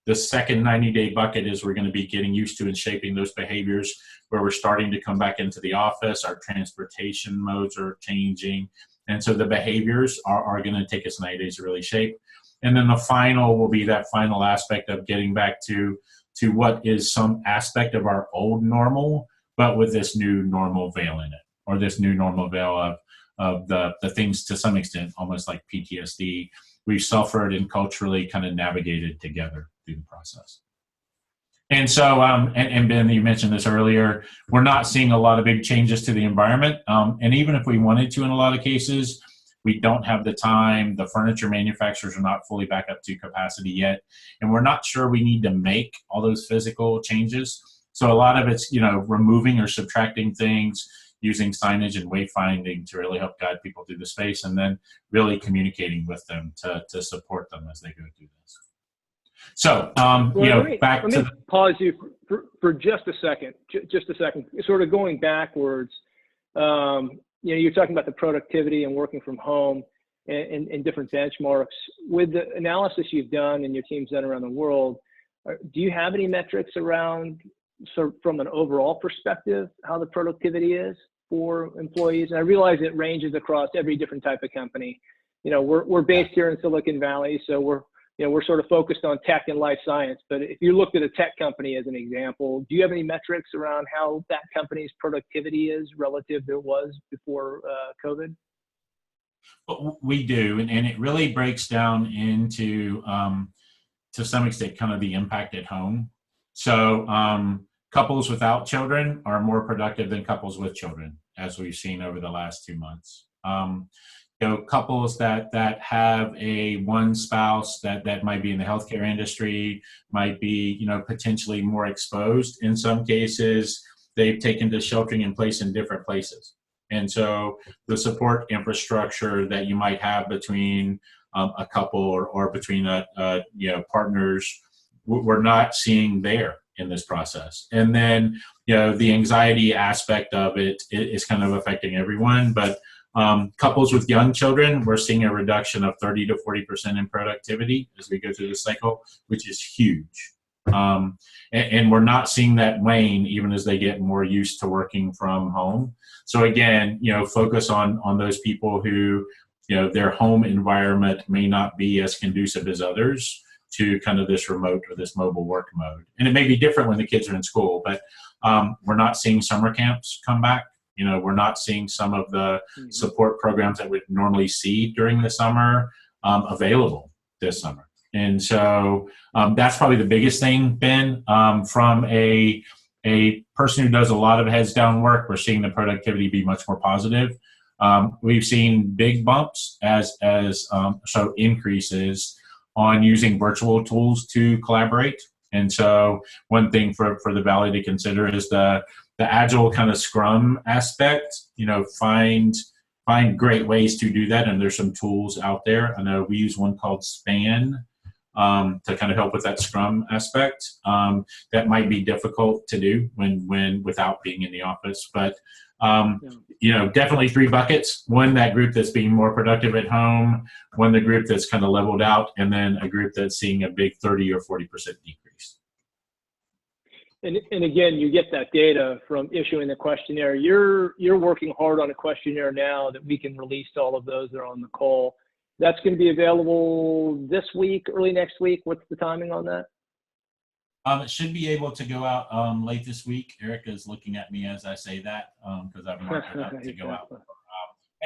The second 90-day bucket is we're going to be getting used to and shaping those behaviors where we're starting to come back into the office. Our transportation modes are changing. And so the behaviors are going to take us 90 days to really shape. And then the final will be that final aspect of getting back to what is some aspect of our old normal, but with this new normal veil in it, or this new normal veil of the things to some extent, almost like PTSD, we've suffered and culturally kind of navigated together through the process. And so, and Ben, you mentioned this earlier, we're not seeing a lot of big changes to the environment. And even if we wanted to in a lot of cases, we don't have the time. The furniture manufacturers are not fully back up to capacity yet. And we're not sure we need to make all those physical changes. So a lot of it's, removing or subtracting things, using signage and wayfinding to really help guide people through the space, and then really communicating with them to support them as they go through this. So, back to Let me pause you for just a second. Sort of going backwards, you're talking about the productivity and working from home and different benchmarks. With the analysis you've done and your team's done around the world, do you have any metrics around, sort of from an overall perspective, how the productivity is for employees? And I realize it ranges across every different type of company. We're based here in Silicon Valley, so we're sort of focused on tech and life science. But if you looked at a tech company as an example, do you have any metrics around how that company's productivity is relative to it was before COVID? Well, we do, and it really breaks down into, to some extent, kind of the impact at home. So couples without children are more productive than couples with children, as we've seen over the last 2 months. Couples that have one spouse that might be in the healthcare industry, might be, potentially more exposed. In some cases, they've taken to sheltering in place in different places. And so the support infrastructure that you might have between a couple or between partners, we're not seeing there in this process. And then, the anxiety aspect of it is kind of affecting everyone. But couples with young children, we're seeing a reduction of 30 to 40% in productivity as we go through the cycle, which is huge. And we're not seeing that wane even as they get more used to working from home. So again, focus on those people who, their home environment may not be as conducive as others to kind of this remote or this mobile work mode. And it may be different when the kids are in school, but we're not seeing summer camps come back. We're not seeing some of the support programs that we'd normally see during the summer available this summer. And so that's probably the biggest thing, Ben. From a person who does a lot of heads down work, we're seeing the productivity be much more positive. We've seen big bumps so increases on using virtual tools to collaborate. And so one thing for the Valley to consider is the agile kind of Scrum aspect. Find great ways to do that, and there's some tools out there. I know we use one called Span to kind of help with that Scrum aspect. That might be difficult to do when without being in the office, but definitely 3 buckets. One, that group that's being more productive at home, one, the group that's kind of leveled out, and then a group that's seeing a big 30 or 40% decrease. And again, you get that data from issuing the questionnaire. You're working hard on a questionnaire now that we can release to all of those that are on the call. That's going to be available this week, early next week. What's the timing on that? It should be able to go out late this week. Erica is looking at me as I say that because I've marked it up to go out.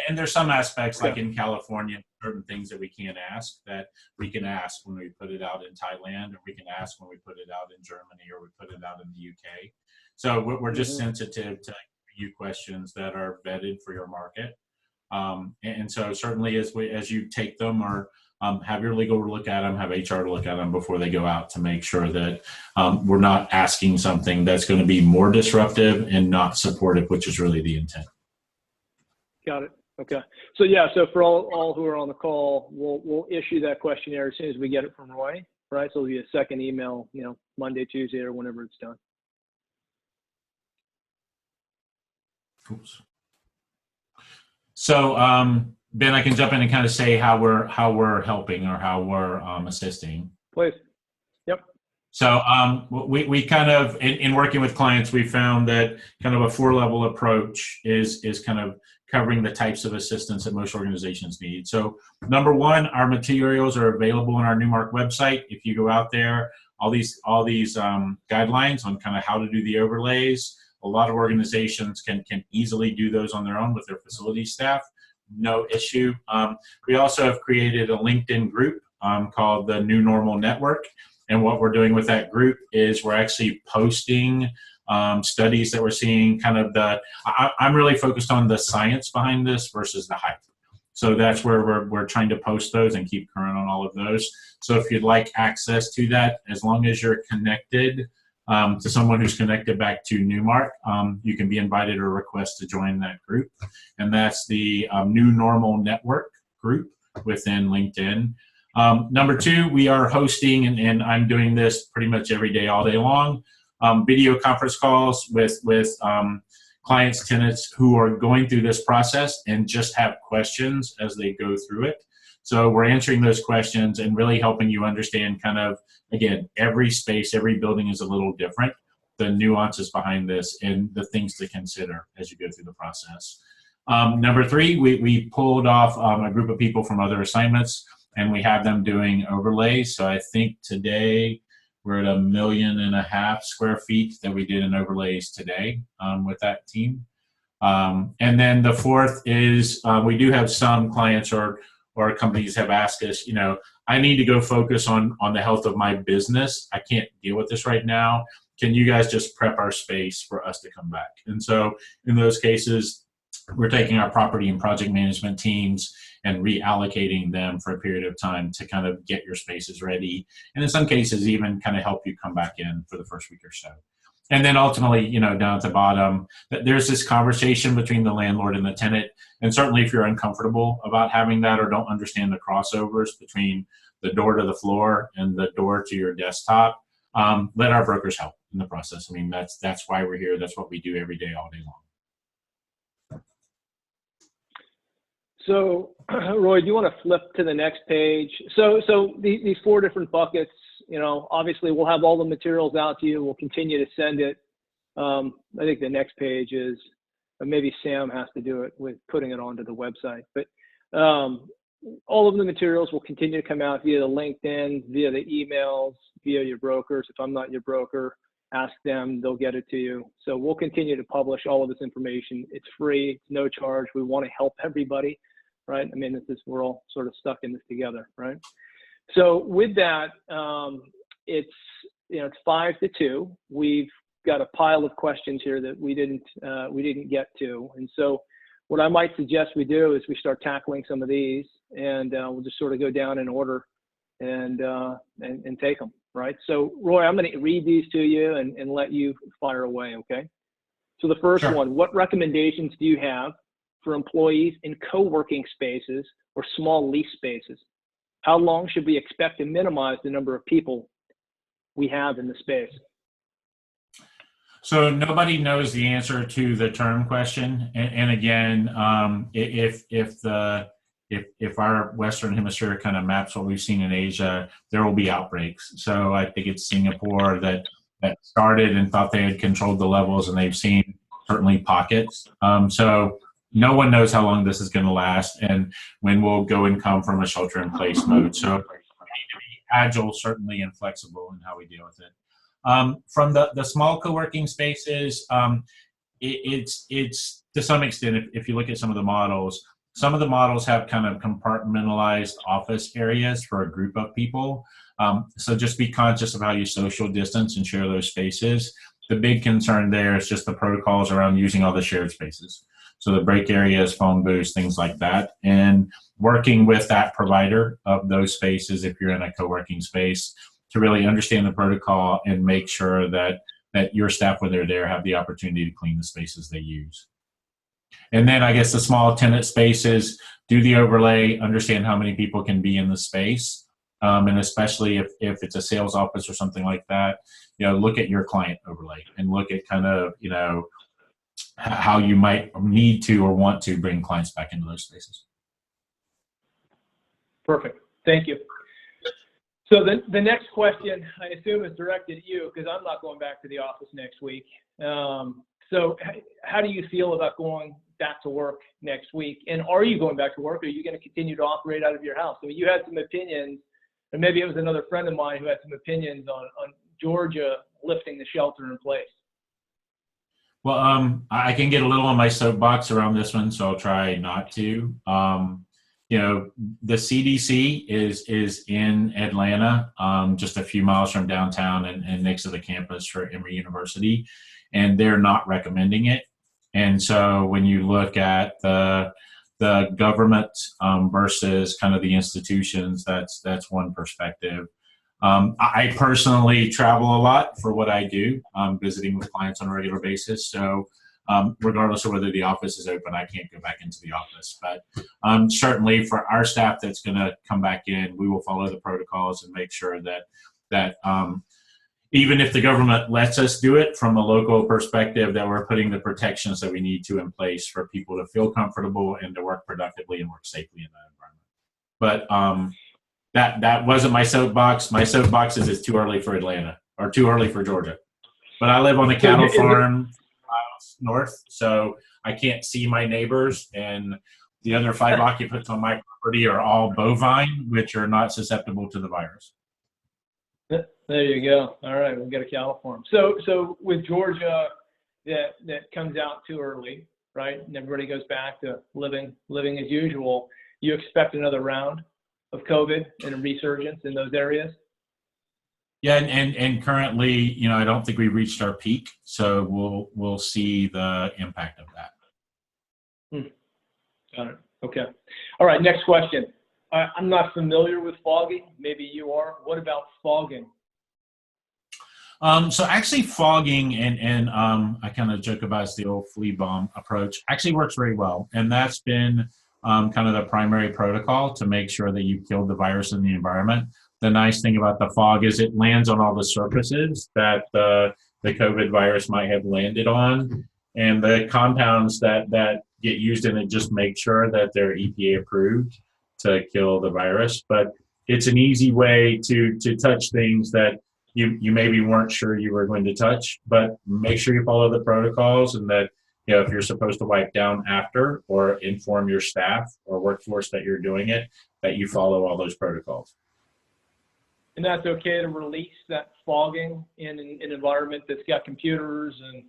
And there's some aspects, like in California, certain things that we can't ask that we can ask when we put it out in Thailand, or we can ask when we put it out in Germany, or we put it out in the UK. So we're just sensitive to you questions that are vetted for your market. And so certainly as you take them, or have your legal look at them, have HR look at them before they go out, to make sure that we're not asking something that's going to be more disruptive and not supportive, which is really the intent. Got it. Okay. So so for all who are on the call, we'll issue that questionnaire as soon as we get it from Roy, right? So it'll be a second email, Monday, Tuesday, or whenever it's done. Cool. So Ben, I can jump in and kind of say how we're helping, or how we're assisting. Please. Yep. So we kind of, in working with clients, we found that kind of a 4-level approach is kind of covering the types of assistance that most organizations need. So number 1, our materials are available on our Newmark website. If you go out there, all these guidelines on kind of how to do the overlays. A lot of organizations can easily do those on their own with their facility staff. No issue. We also have created a LinkedIn group called the New Normal Network. And what we're doing with that group is we're actually posting studies that we're seeing, kind of I'm really focused on the science behind this versus the hype. So that's where we're trying to post those and keep current on all of those. So if you'd like access to that, as long as you're connected to someone who's connected back to Newmark, you can be invited or request to join that group. And that's the New Normal Network group within LinkedIn. Number 2, we are hosting, and I'm doing this pretty much every day, all day long, video conference calls with clients, tenants who are going through this process and just have questions as they go through it. So we're answering those questions and really helping you understand kind of, again, every space, every building is a little different, the nuances behind this and the things to consider as you go through the process. Number 3, we pulled off a group of people from other assignments, and we have them doing overlays. So I think today we're at 1.5 million square feet that we did in overlays today with that team. And then the 4th is we do have some clients or companies have asked us, I need to go focus on the health of my business. I can't deal with this right now. Can you guys just prep our space for us to come back? And so in those cases, we're taking our property and project management teams and reallocating them for a period of time to kind of get your spaces ready. And in some cases, even kind of help you come back in for the first week or so. And then ultimately, down at the bottom, there's this conversation between the landlord and the tenant. And certainly if you're uncomfortable about having that, or don't understand the crossovers between the door to the floor and the door to your desktop, let our brokers help in the process. I mean, that's why we're here. That's what we do every day, all day long. So, Roy, do you want to flip to the next page? So these 4 different buckets, obviously we'll have all the materials out to you. We'll continue to send it. I think the next page is, maybe Sam has to do it with putting it onto the website. But all of the materials will continue to come out via the LinkedIn, via the emails, via your brokers. If I'm not your broker, ask them, they'll get it to you. So we'll continue to publish all of this information. It's free, it's no charge. We want to help everybody, right? I mean, we're all sort of stuck in this together, right? So with that, it's 5 to 2. We've got a pile of questions here that we didn't get to, and so what I might suggest we do is we start tackling some of these, and we'll just sort of go down in order and take them, right? So Roy, I'm going to read these to you and let you fire away, okay? So the first one, what recommendations do you have for employees in co-working spaces or small lease spaces? How long should we expect to minimize the number of people we have in the space? So nobody knows the answer to the term question. And again, if our Western Hemisphere kind of maps what we've seen in Asia, there will be outbreaks. So I think it's Singapore that started and thought they had controlled the levels, and they've seen certainly pockets. So no one knows how long this is going to last and when we'll go and come from a shelter-in-place mode. So we need to be agile, certainly, and flexible in how we deal with it. From the small co-working spaces, it's to some extent, if you look at some of the models have kind of compartmentalized office areas for a group of people. So just be conscious of how you social distance and share those spaces. The big concern there is just the protocols around using all the shared spaces. So the break areas, phone booths, things like that, and working with that provider of those spaces if you're in a co-working space to really understand the protocol and make sure that your staff, when they're there, have the opportunity to clean the spaces they use. And then I guess the small tenant spaces, do the overlay, understand how many people can be in the space. And especially if it's a sales office or something like that, look at your client overlay and look at kind of, how you might need to or want to bring clients back into those spaces. Perfect. Thank you. So the next question, I assume, is directed at you because I'm not going back to the office next week. So how do you feel about going back to work next week? And are you going back to work, or are you going to continue to operate out of your house? I mean, you had some opinions, and maybe it was another friend of mine who had some opinions on Georgia lifting the shelter in place. Well, I can get a little on my soapbox around this one, so I'll try not to. The CDC is in Atlanta, just a few miles from downtown and next to the campus for Emory University, and they're not recommending it. And so when you look at the government versus kind of the institutions, that's one perspective. I personally travel a lot for what I do, visiting with clients on a regular basis. So regardless of whether the office is open, I can't go back into the office. But certainly for our staff that's going to come back in, we will follow the protocols and make sure that even if the government lets us do it from a local perspective, that we're putting the protections that we need to in place for people to feel comfortable and to work productively and work safely in that environment. But that wasn't my soapbox. My soapbox is it's too early for Atlanta or too early for Georgia. But I live on a cattle farm miles north, so I can't see my neighbors. And the other 5 occupants on my property are all bovine, which are not susceptible to the virus. There you go. All right, we'll get a cattle farm. So with Georgia, that comes out too early, right? And everybody goes back to living as usual. You expect another round of COVID and a resurgence in those areas? Yeah, and currently, I don't think we've reached our peak, so we'll see the impact of that. Got it. Okay. All right. Next question. I'm not familiar with fogging. Maybe you are. What about fogging? So actually, fogging and I kind of joke about it's the old flea bomb approach. Actually works very well, and that's been kind of the primary protocol to make sure that you killed the virus in the environment. The nice thing about the fog is it lands on all the surfaces that the COVID virus might have landed on, and the compounds that get used in it just make sure that they're EPA approved to kill the virus. But it's an easy way to touch things that you maybe weren't sure you were going to touch, but make sure you follow the protocols, and that if you're supposed to wipe down after or inform your staff or workforce that you're doing it, that you follow all those protocols. And that's okay to release that fogging in an environment that's got computers and,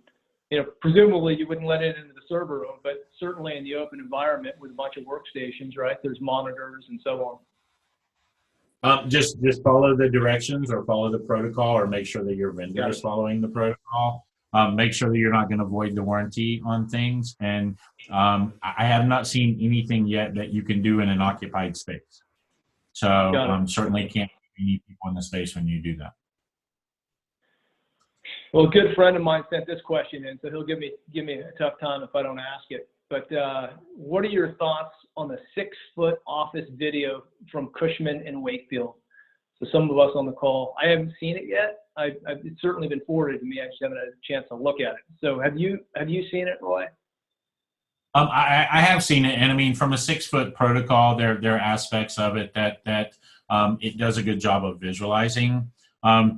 presumably you wouldn't let it into the server room, but certainly in the open environment with a bunch of workstations, right? There's monitors and so on. Just follow the directions or follow the protocol, or make sure that your vendor is following the protocol. Make sure that you're not going to void the warranty on things. And I have not seen anything yet that you can do in an occupied space. So certainly can't need people in the space when you do that. Well, a good friend of mine sent this question in, so he'll give me a tough time if I don't ask it. but what are your thoughts on the 6-foot office video from Cushman and Wakefield? So some of us on the call, I haven't seen it yet. It's certainly been forwarded to me. I just haven't had a chance to look at it. So have you seen it, Roy? I have seen it, and I mean, from a 6-foot protocol, there are aspects of it that it does a good job of visualizing.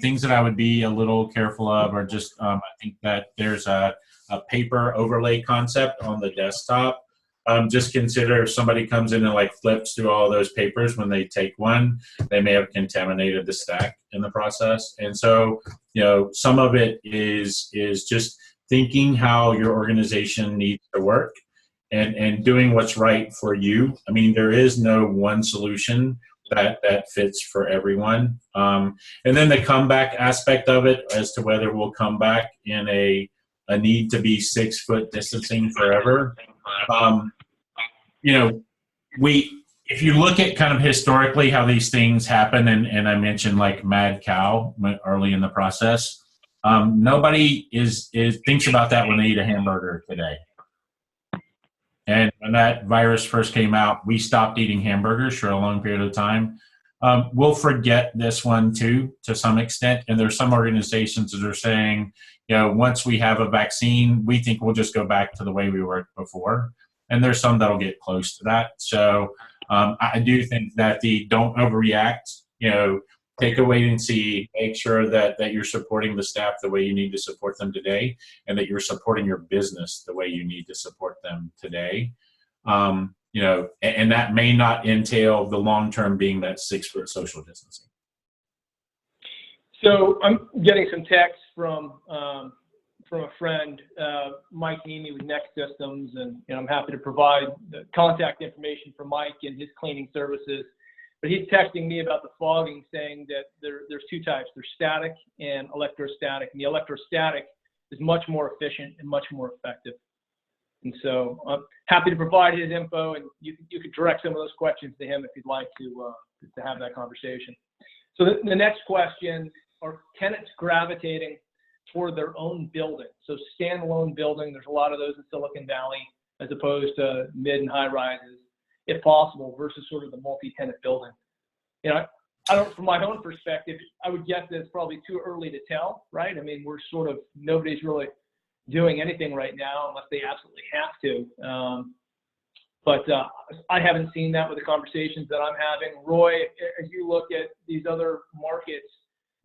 Things that I would be a little careful of are just, I think that there's a paper overlay concept on the desktop. Just consider if somebody comes in and like flips through all those papers when they take one, they may have contaminated the stack in the process. And so, some of it is just thinking how your organization needs to work and doing what's right for you. I mean, there is no one solution that fits for everyone. And then the comeback aspect of it as to whether we'll come back in a need to be 6-foot distancing forever. If you look at kind of historically how these things happen, and I mentioned like mad cow early in the process, nobody thinks about that when they eat a hamburger today. And when that virus first came out, we stopped eating hamburgers for a long period of time. We'll forget this one too, to some extent. And there's some organizations that are saying, once we have a vaccine, we think we'll just go back to the way we were before. And there's some that'll get close to that. So I do think that don't overreact, take a wait and see, make sure that you're supporting the staff the way you need to support them today, and that you're supporting your business the way you need to support them today. And that may not entail the long-term being that 6-foot social distancing. So I'm getting some text from a friend, Mike Nemi with Next Systems, and I'm happy to provide the contact information for Mike and his cleaning services. But he's texting me about the fogging, saying that there's 2 types. There's static and electrostatic. And the electrostatic is much more efficient and much more effective. And so I'm happy to provide his info, and you could direct some of those questions to him if you'd like to have that conversation. So the next question, are tenants gravitating toward their own building? So standalone building, there's a lot of those in Silicon Valley, as opposed to mid and high rises, if possible, versus sort of the multi-tenant building. I don't, from my own perspective, I would guess that it's probably too early to tell, right? I mean, nobody's really doing anything right now unless they absolutely have to. But I haven't seen that with the conversations that I'm having. Roy, as you look at these other markets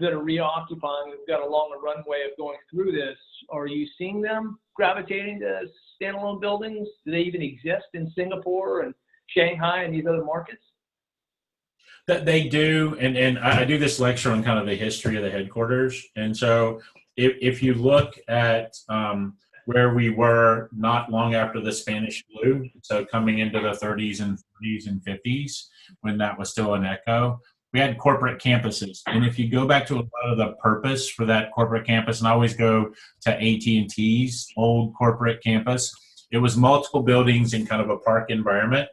that are reoccupying, we've got a longer runway of going through this, are you seeing them gravitating to standalone buildings? Do they even exist in Singapore and Shanghai and these other markets? That they do, and I do this lecture on kind of the history of the headquarters. And so if you look at where we were not long after the Spanish flu, so coming into the 30s and 40s and 50s, when that was still an echo, we had corporate campuses. And if you go back to a lot of the purpose for that corporate campus, and I always go to AT&T's old corporate campus, it was multiple buildings in kind of a park environment.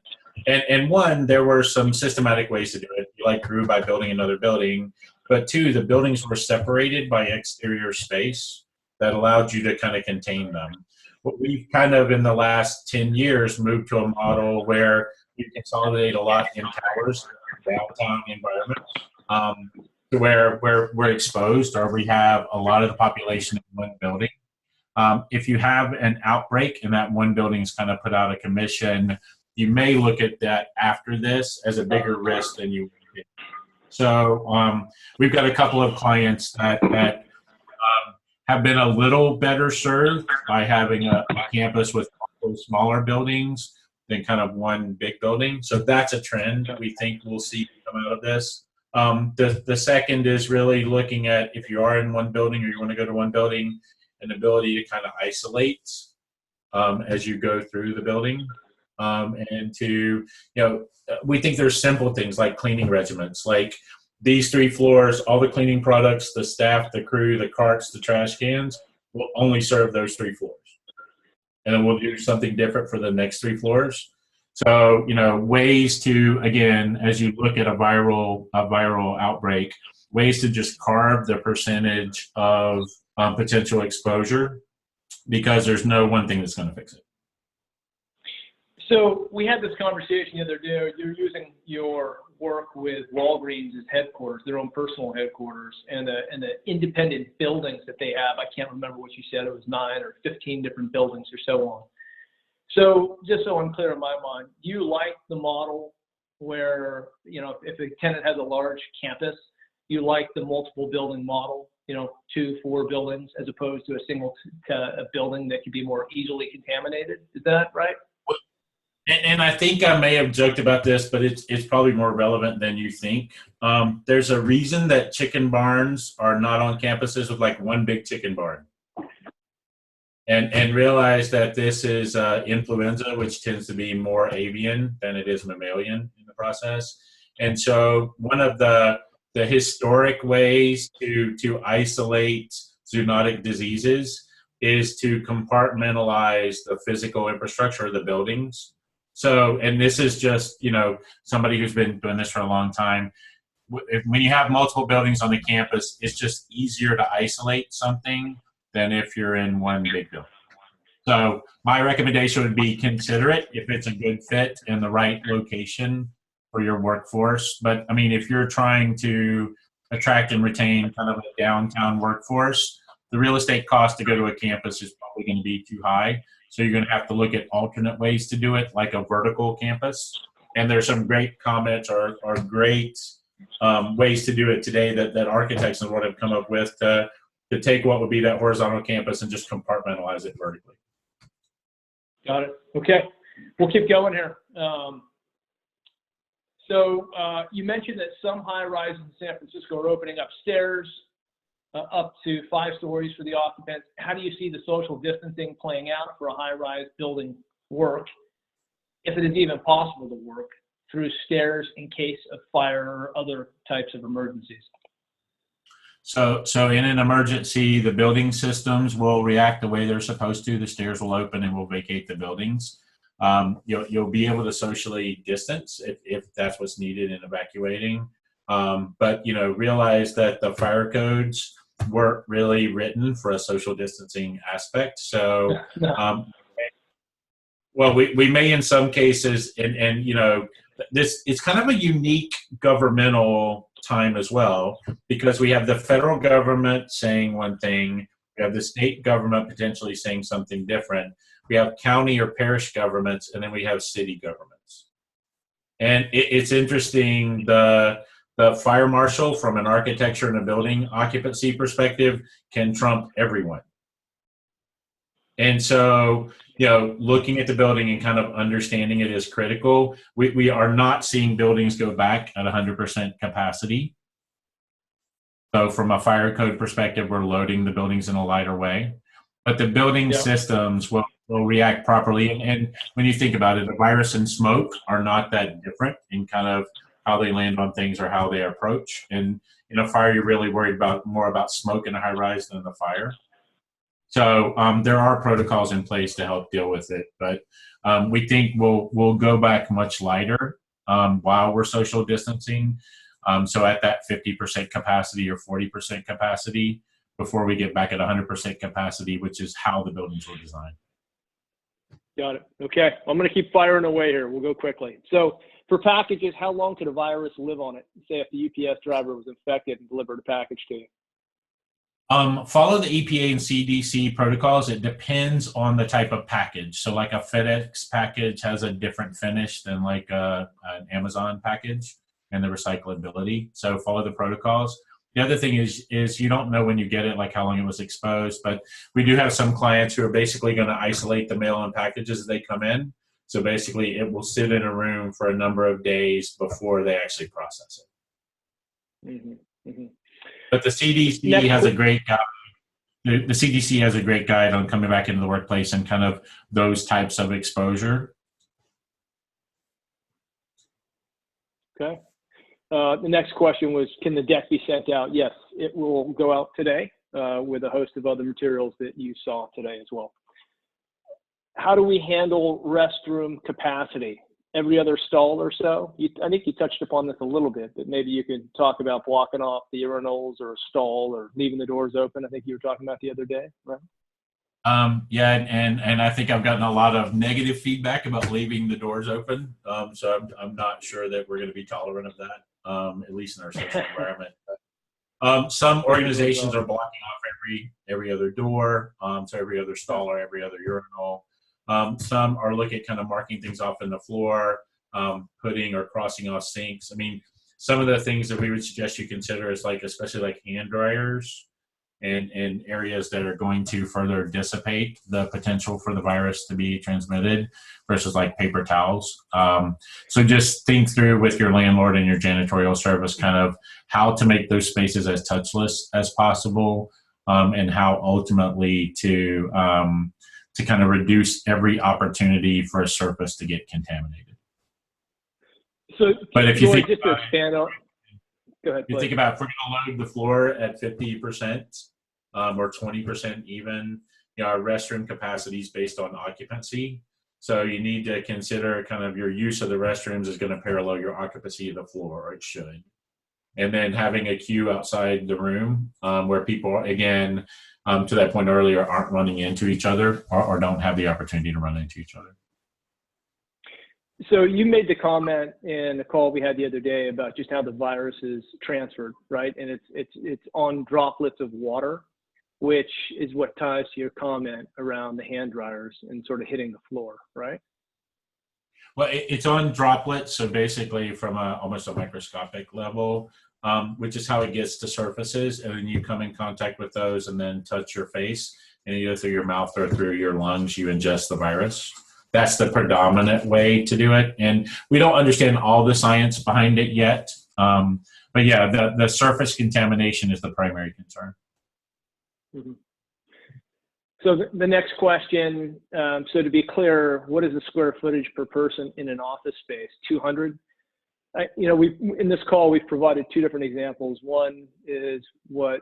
And one, there were some systematic ways to do it. You grew by building another building. But 2, the buildings were separated by exterior space that allowed you to kind of contain them. What we've kind of in the last 10 years moved to a model where we consolidate a lot in towers, downtown environment, to where we're exposed, or we have a lot of the population in one building. If you have an outbreak and that one building is kind of put out of commission, you may look at that after this as a bigger risk than you would be. So we've got a couple of clients that have been a little better served by having a campus with smaller buildings than kind of one big building. So that's a trend that we think we'll see come out of this. The second is really looking at, if you are in one building or you want to go to one building, an ability to kind of isolate as you go through the building. And to, we think there's simple things like cleaning regimens, like these 3 floors, all the cleaning products, the staff, the crew, the carts, the trash cans will only serve those 3 floors. And then we'll do something different for the next 3 floors. So, ways to, again, as you look at a viral outbreak, ways to just carve the percentage of potential exposure, because there's no one thing that's going to fix it. So we had this conversation the other day. You're using your work with Walgreens as headquarters, their own personal headquarters, and the independent buildings that they have. I can't remember what you said. It was 9 or 15 different buildings or so on. So just so I'm clear in my mind, do you like the model where, if a tenant has a large campus, you like the multiple building model, 2, 4 buildings, as opposed to a single building that can be more easily contaminated? Is that right? And I think I may have joked about this, but it's probably more relevant than you think. There's a reason that chicken barns are not on campuses with like one big chicken barn. And realize that this is influenza, which tends to be more avian than it is mammalian in the process. And so one of the historic ways to isolate zoonotic diseases is to compartmentalize the physical infrastructure of the buildings. So, and this is just, somebody who's been doing this for a long time. When you have multiple buildings on the campus, it's just easier to isolate something than if you're in one big building. So my recommendation would be consider it if it's a good fit in the right location for your workforce. But I mean, if you're trying to attract and retain kind of a downtown workforce, the real estate cost to go to a campus is probably going to be too high. So you're going to have to look at alternate ways to do it, like a vertical campus. And there's some great comments or great ways to do it today that architects and what have come up with to take what would be that horizontal campus and just compartmentalize it vertically. Got it. Okay. We'll keep going here. So you mentioned that some high rises in San Francisco are opening upstairs up to 5 stories for the occupants. How do you see the social distancing playing out for a high rise building work, if it is even possible to work through stairs in case of fire or other types of emergencies? So in an emergency, the building systems will react the way they're supposed to. The stairs will open and we'll vacate the buildings. You'll be able to socially distance if that's what's needed in evacuating. But realize that the fire codes weren't really written for a social distancing aspect. So, well, we may in some cases, and this it's kind of a unique governmental time as well, because we have the federal government saying one thing, we have the state government potentially saying something different, we have county or parish governments, and then we have city governments. And it's interesting, the fire marshal from an architecture and a building occupancy perspective can trump everyone. And so, looking at the building and kind of understanding it is critical. We are not seeing buildings go back at 100% capacity. So from a fire code perspective, we're loading the buildings in a lighter way. But the building systems will react properly. And when you think about it, the virus and smoke are not that different in kind of how they land on things or how they approach. And in a fire, you're really worried more about smoke in a high rise than the fire. So there are protocols in place to help deal with it, but we think we'll go back much lighter while we're social distancing. So at that 50% capacity or 40% capacity before we get back at 100% capacity, which is how the buildings were designed. Got it. Okay, I'm going to keep firing away here. We'll go quickly. So for packages, how long could a virus live on it? Say if the UPS driver was infected and delivered a package to you. Follow the EPA and CDC protocols. It depends on the type of package. So like a FedEx package has a different finish than like an Amazon package and the recyclability. So follow the protocols. The other thing is you don't know when you get it, like how long it was exposed, but we do have some clients who are basically going to isolate the mail-in packages as they come in. So basically it will sit in a room for a number of days before they actually process it. Mm-hmm. Mm-hmm. But the CDC has a great guide. The CDC has a great guide on coming back into the workplace and kind of those types of exposure. Okay. The next question was, can the deck be sent out? Yes, it will go out today with a host of other materials that you saw today as well. How do we handle restroom capacity? Every other stall or so? I think you touched upon this a little bit, but maybe you could talk about blocking off the urinals or a stall or leaving the doors open. I think you were talking about the other day, right? Yeah, and I think I've gotten a lot of negative feedback about leaving the doors open. So I'm not sure that we're going to be tolerant of that, at least in our social environment. Some organizations are blocking off every other door, so every other stall or every other urinal. Some are looking at kind of marking things off in the floor, putting or crossing off sinks. I mean, some of the things that we would suggest you consider is like, especially like hand dryers and areas that are going to further dissipate the potential for the virus to be transmitted versus like paper towels. So just think through with your landlord and your janitorial service kind of how to make those spaces as touchless as possible, and how ultimately to kind of reduce every opportunity for a surface to get contaminated. So, but if you think just to expand on, go ahead. You think about if we're going to load the floor at 50% or 20% even, our restroom capacity is based on occupancy. So you need to consider kind of your use of the restrooms is going to parallel your occupancy of the floor, or it should. And then having a queue outside the room where people, again, to that point earlier, aren't running into each other or don't have the opportunity to run into each other. So you made the comment in the call we had the other day about just how the virus is transferred, right? And it's on droplets of water, which is what ties to your comment around the hand dryers and sort of hitting the floor, right? Well, it's on droplets, so basically from almost a microscopic level, which is how it gets to surfaces, and then you come in contact with those and then touch your face, and either through your mouth or through your lungs, you ingest the virus. That's the predominant way to do it. And we don't understand all the science behind it yet. But yeah, the surface contamination is the primary concern. Mm-hmm. So the next question, so to be clear, what is the square footage per person in an office space? 200? In this call, we've provided two different examples. One is what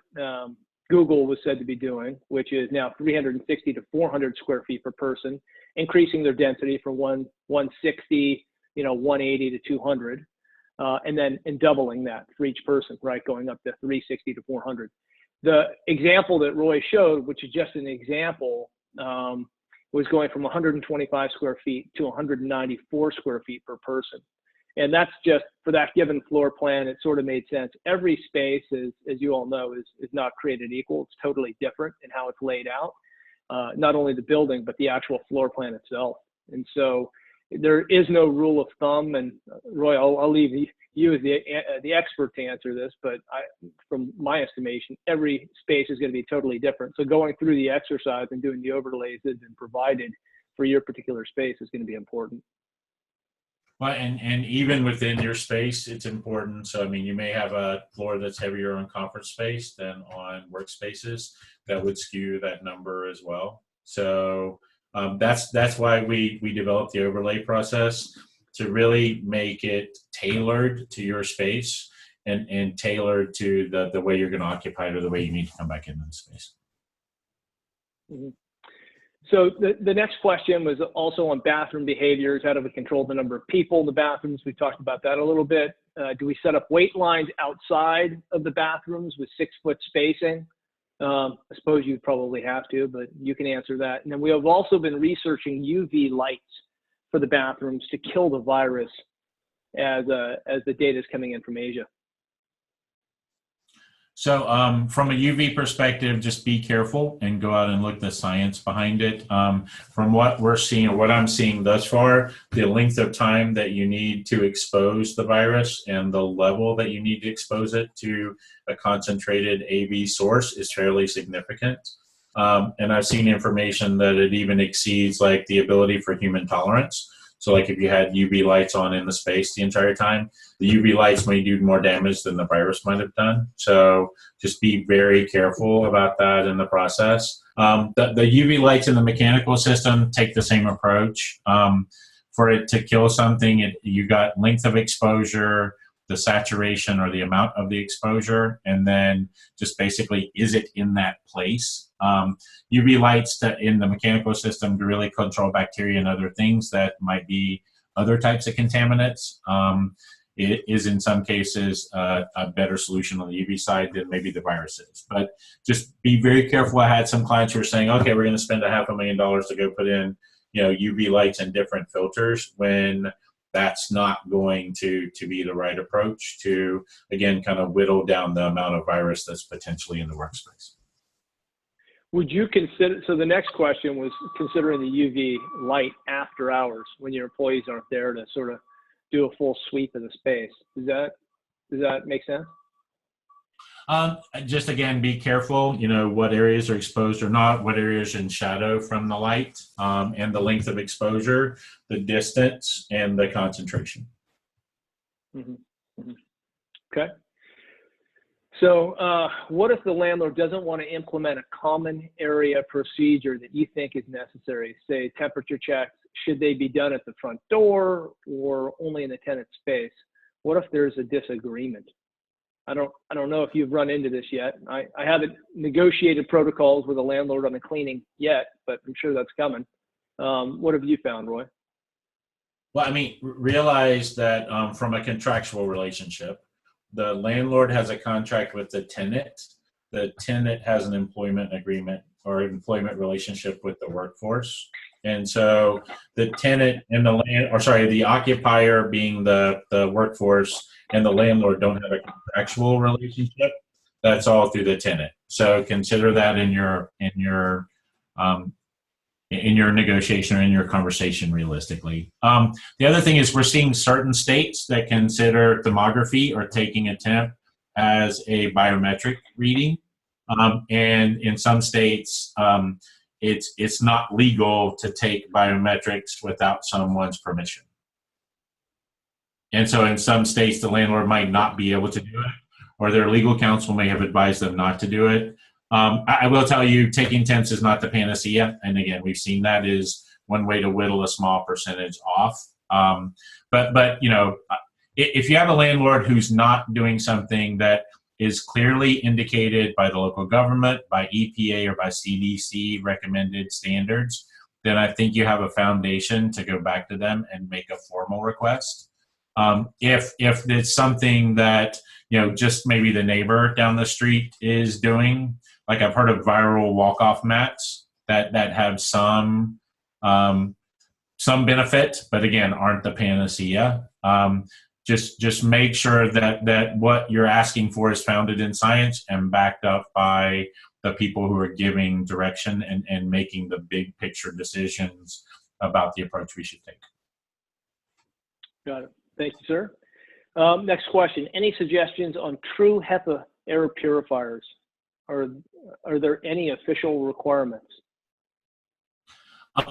Google was said to be doing, which is now 360 to 400 square feet per person, increasing their density from 160, 180 to 200, and doubling that for each person, right, going up to 360 to 400. The example that Roy showed, which is just an example, was going from 125 square feet to 194 square feet per person. And that's just for that given floor plan. It sort of made sense. Every space, as you all know, is not created equal. It's totally different in how it's laid out. Not only the building, but the actual floor plan itself. And so there is no rule of thumb. And Roy, I'll leave you as the expert to answer this, but from my estimation, every space is going to be totally different. So going through the exercise and doing the overlays that have been provided for your particular space is going to be important. Well, and even within your space, it's important. So, I mean, you may have a floor that's heavier on conference space than on workspaces. That would skew that number as well. So that's why we developed the overlay process to really make it tailored to your space and tailored to the way you're going to occupy it or the way you need to come back into the space. Mm-hmm. So the next question was also on bathroom behaviors. How do we control the number of people in the bathrooms? We talked about that a little bit. Do we set up wait lines outside of the bathrooms with 6-foot spacing? I suppose you probably have to, but you can answer that. And then we have also been researching UV lights for the bathrooms to kill the virus as the data is coming in from Asia. So from a UV perspective, just be careful and go out and look the science behind it. From what we're seeing, or what I'm seeing thus far, the length of time that you need to expose the virus and the level that you need to expose it to a concentrated AV source is fairly significant. And I've seen information that it even exceeds like the ability for human tolerance. So like if you had UV lights on in the space the entire time, the UV lights may do more damage than the virus might have done. So just be very careful about that in the process. The UV lights in the mechanical system take the same approach. For it to kill something, you got length of exposure, the saturation or the amount of the exposure, and then just basically, is it in that place? UV lights in the mechanical system to really control bacteria and other things that might be other types of contaminants. is in some cases a better solution on the UV side than maybe the virus is. But just be very careful. I had some clients who were saying, okay, we're going to spend $500,000 to go put in, UV lights and different filters, when that's not going to be the right approach to, again, kind of whittle down the amount of virus that's potentially in the workspace. Would you consider, so the next question was considering the UV light after hours when your employees aren't there to sort of do a full sweep of the space. Does that make sense? Just again, be careful, what areas are exposed or not, what areas are in shadow from the light, and the length of exposure, the distance, and the concentration. Mm-hmm. Mm-hmm. Okay. So what if the landlord doesn't want to implement a common area procedure that you think is necessary? Say temperature checks, should they be done at the front door or only in the tenant space? What if there's a disagreement? I don't know if you've run into this yet. I haven't negotiated protocols with a landlord on the cleaning yet, but I'm sure that's coming. What have you found, Roy? Well, I mean, realize that from a contractual relationship, the landlord has a contract with the tenant has an employment agreement or employment relationship with the workforce. And so the tenant and the occupier being the workforce and the landlord don't have a contractual relationship. That's all through the tenant. So consider that in your negotiation or in your conversation realistically. The other thing is we're seeing certain states that consider thermography or taking a temp as a biometric reading. And in some states, it's not legal to take biometrics without someone's permission. And so in some states, the landlord might not be able to do it, or their legal counsel may have advised them not to do it. I will tell you, taking temps is not the panacea. And again, we've seen that is one way to whittle a small percentage off. But if you have a landlord who's not doing something that is clearly indicated by the local government, by EPA, or by CDC recommended standards, then I think you have a foundation to go back to them and make a formal request. If it's something that, just maybe the neighbor down the street is doing, like I've heard of viral walk-off mats that have some benefit, but again, aren't the panacea. Just make sure that what you're asking for is founded in science and backed up by the people who are giving direction and making the big picture decisions about the approach we should take. Got it. Thank you, sir. Next question. Any suggestions on true HEPA air purifiers? Are there any official requirements?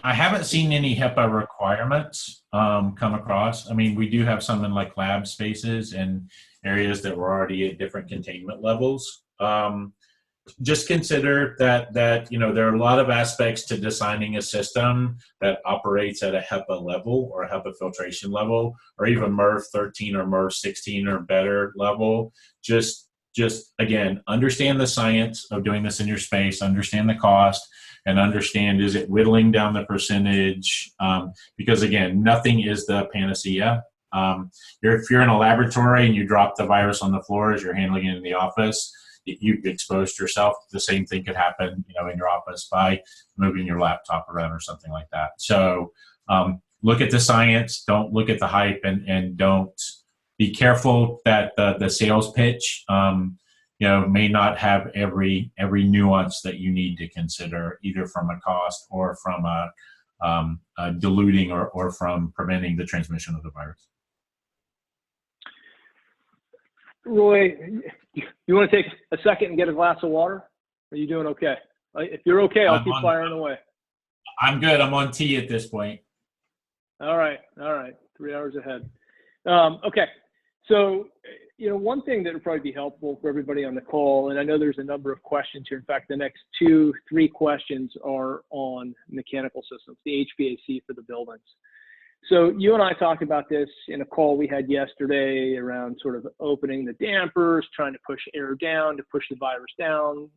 I haven't seen any HEPA requirements come across. I mean, we do have some in like lab spaces and areas that were already at different containment levels. Just consider that there are a lot of aspects to designing a system that operates at a HEPA level or a HEPA filtration level, or even MERV 13 or MERV 16 or better level. Just again, understand the science of doing this in your space, understand the cost, and understand, is it whittling down the percentage? Because again, nothing is the panacea. If you're in a laboratory and you drop the virus on the floor as you're handling it in the office, you've exposed yourself. The same thing could happen, in your office by moving your laptop around or something like that. So look at the science, don't look at the hype, and don't be careful that the sales pitch may not have every nuance that you need to consider, either from a cost or from a diluting or from preventing the transmission of the virus. Roy, you want to take a second and get a glass of water? Are you doing okay? If you're okay, I'll keep firing away. I'm good. I'm on tea at this point. All right. 3 hours ahead. Okay. So, one thing that would probably be helpful for everybody on the call, and I know there's a number of questions here. In fact, the next 2-3 questions are on mechanical systems, the HVAC for the buildings. So you and I talked about this in a call we had yesterday around sort of opening the dampers, trying to push air down to push the virus down,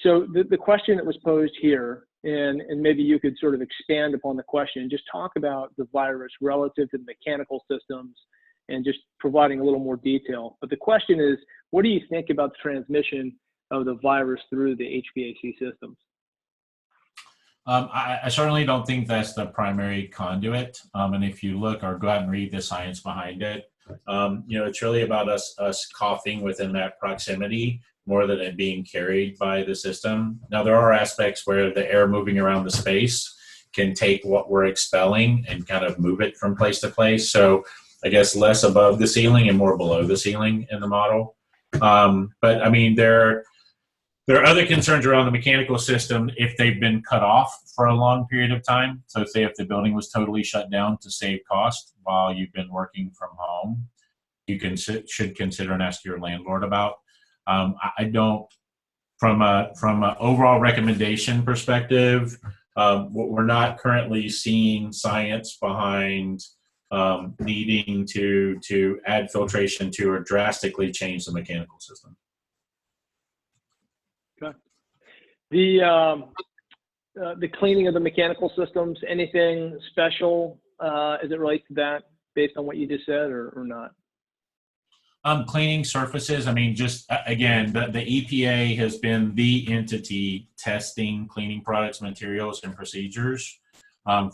So the question that was posed here, and maybe you could sort of expand upon the question, just talk about the virus relative to the mechanical systems and just providing a little more detail. But the question is, what do you think about the transmission of the virus through the HVAC systems? I certainly don't think that's the primary conduit. And if you look or go out and read the science behind it, it's really about us coughing within that proximity more than it being carried by the system. Now, there are aspects where the air moving around the space can take what we're expelling and kind of move it from place to place. So I guess less above the ceiling and more below the ceiling in the model. But I mean, there are other concerns around the mechanical system if they've been cut off for a long period of time. So say if the building was totally shut down to save cost while you've been working from home, you should consider and ask your landlord about. I don't, from a overall recommendation perspective, we're not currently seeing science behind needing to add filtration to or drastically change the mechanical system. Okay. The cleaning of the mechanical systems, anything special as it relates to that based on what you just said, or not? Cleaning surfaces, I mean, just again, the EPA has been the entity testing cleaning products, materials, and procedures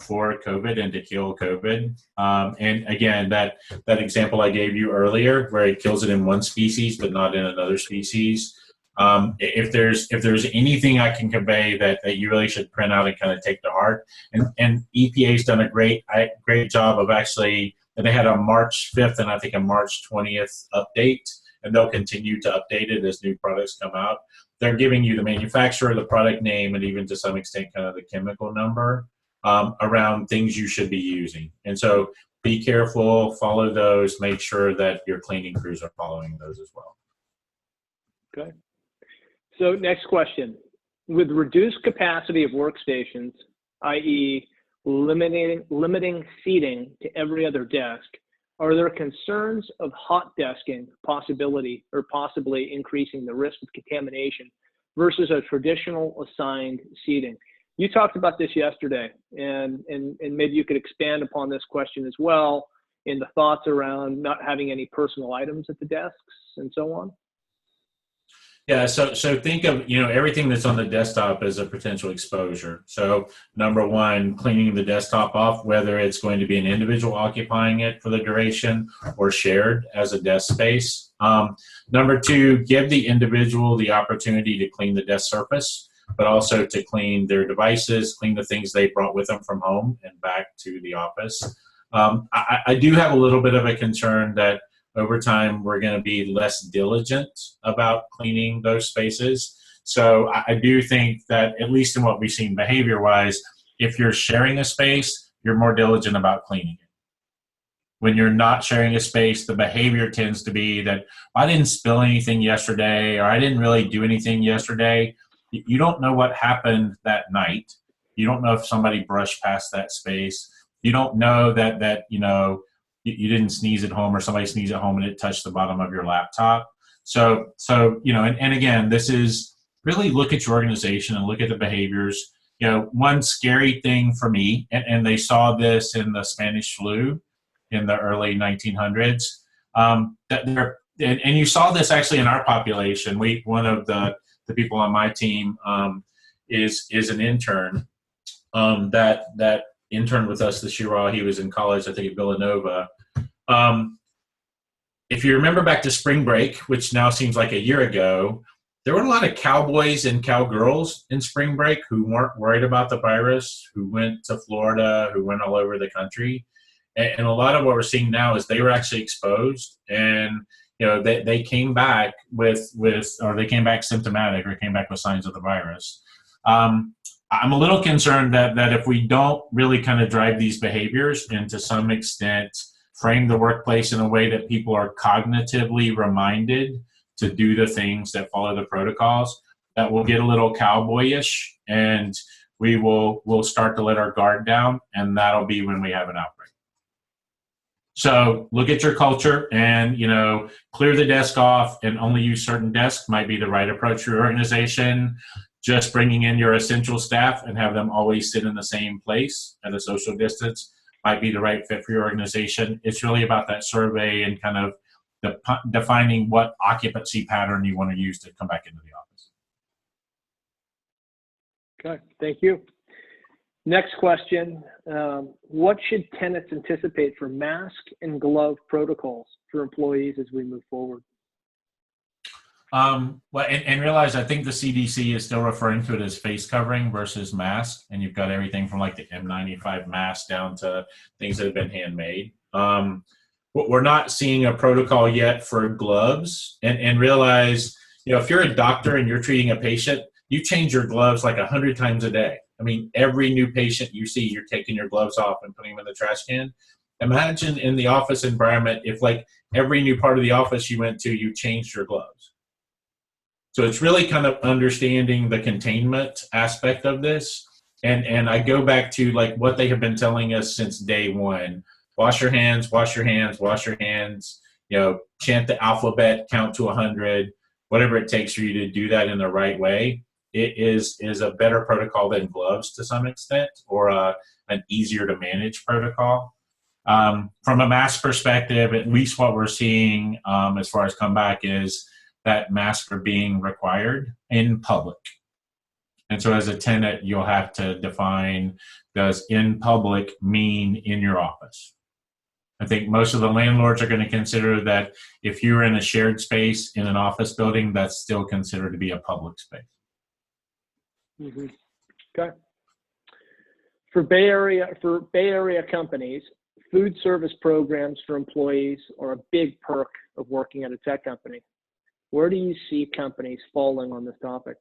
for COVID and to kill COVID. And again, that example I gave you earlier, where it kills it in one species but not in another species. If there's anything I can convey that you really should print out and kind of take to heart, and EPA's done a great job of actually. And they had a March 5th and I think a March 20th update, and they'll continue to update it as new products come out. They're giving you the manufacturer, the product name, and even to some extent kind of the chemical number around things you should be using. And so be careful, follow those, make sure that your cleaning crews are following those as well. Okay. So next question. With reduced capacity of workstations, i.e., limiting seating to every other desk, are there concerns of hot desking possibly increasing the risk of contamination versus a traditional assigned seating? You talked about this yesterday, and maybe you could expand upon this question as well in the thoughts around not having any personal items at the desks and so on. Yeah, so think of, everything that's on the desktop as a potential exposure. So number one, cleaning the desktop off, whether it's going to be an individual occupying it for the duration or shared as a desk space. Number two, give the individual the opportunity to clean the desk surface, but also to clean their devices, clean the things they brought with them from home and back to the office. I do have a little bit of a concern that over time, we're going to be less diligent about cleaning those spaces. So I do think that, at least in what we've seen behavior-wise, if you're sharing a space, you're more diligent about cleaning it. When you're not sharing a space, the behavior tends to be that I didn't spill anything yesterday, or I didn't really do anything yesterday. You don't know what happened that night. You don't know if somebody brushed past that space. You don't know that you didn't sneeze at home or somebody sneezed at home and it touched the bottom of your laptop. So and again, this is really look at your organization and look at the behaviors. One scary thing for me, and they saw this in the Spanish flu in the early 1900s, and you saw this actually in our population. One of the people on my team is an intern that interned with us this year while he was in college, I think at Villanova. If you remember back to spring break, which now seems like a year ago, there were a lot of cowboys and cowgirls in spring break who weren't worried about the virus, who went to Florida, who went all over the country. And a lot of what we're seeing now is they were actually exposed, and they came back or they came back symptomatic or came back with signs of the virus. I'm a little concerned that if we don't really kind of drive these behaviors and to some extent frame the workplace in a way that people are cognitively reminded to do the things that follow the protocols, that we'll get a little cowboyish and we'll start to let our guard down, and that'll be when we have an outbreak. So look at your culture and, clear the desk off and only use certain desks might be the right approach for your organization. Just bringing in your essential staff and have them always sit in the same place at a social distance might be the right fit for your organization. It's really about that survey and kind of defining what occupancy pattern you want to use to come back into the office. Okay, thank you. Next question. What should tenants anticipate for mask and glove protocols for employees as we move forward? Well, and realize I think the CDC is still referring to it as face covering versus mask, and you've got everything from like the N95 mask down to things that have been handmade. We're not seeing a protocol yet for gloves, and realize, if you're a doctor and you're treating a patient, you change your gloves like 100 times a day. I mean, every new patient you see, you're taking your gloves off and putting them in the trash can. Imagine in the office environment if like every new part of the office you went to, you changed your gloves. So it's really kind of understanding the containment aspect of this. And I go back to like what they have been telling us since day one. Wash your hands, wash your hands, wash your hands, chant the alphabet, count to 100, whatever it takes for you to do that in the right way. It is a better protocol than gloves to some extent, or an easier to manage protocol. From a mask perspective, at least what we're seeing as far as comeback is that masks are being required in public. And so as a tenant, you'll have to define, does in public mean in your office? I think most of the landlords are going to consider that if you're in a shared space in an office building, that's still considered to be a public space. Mm-hmm. Okay. For Bay Area companies, food service programs for employees are a big perk of working at a tech company. Where do you see companies falling on this topic?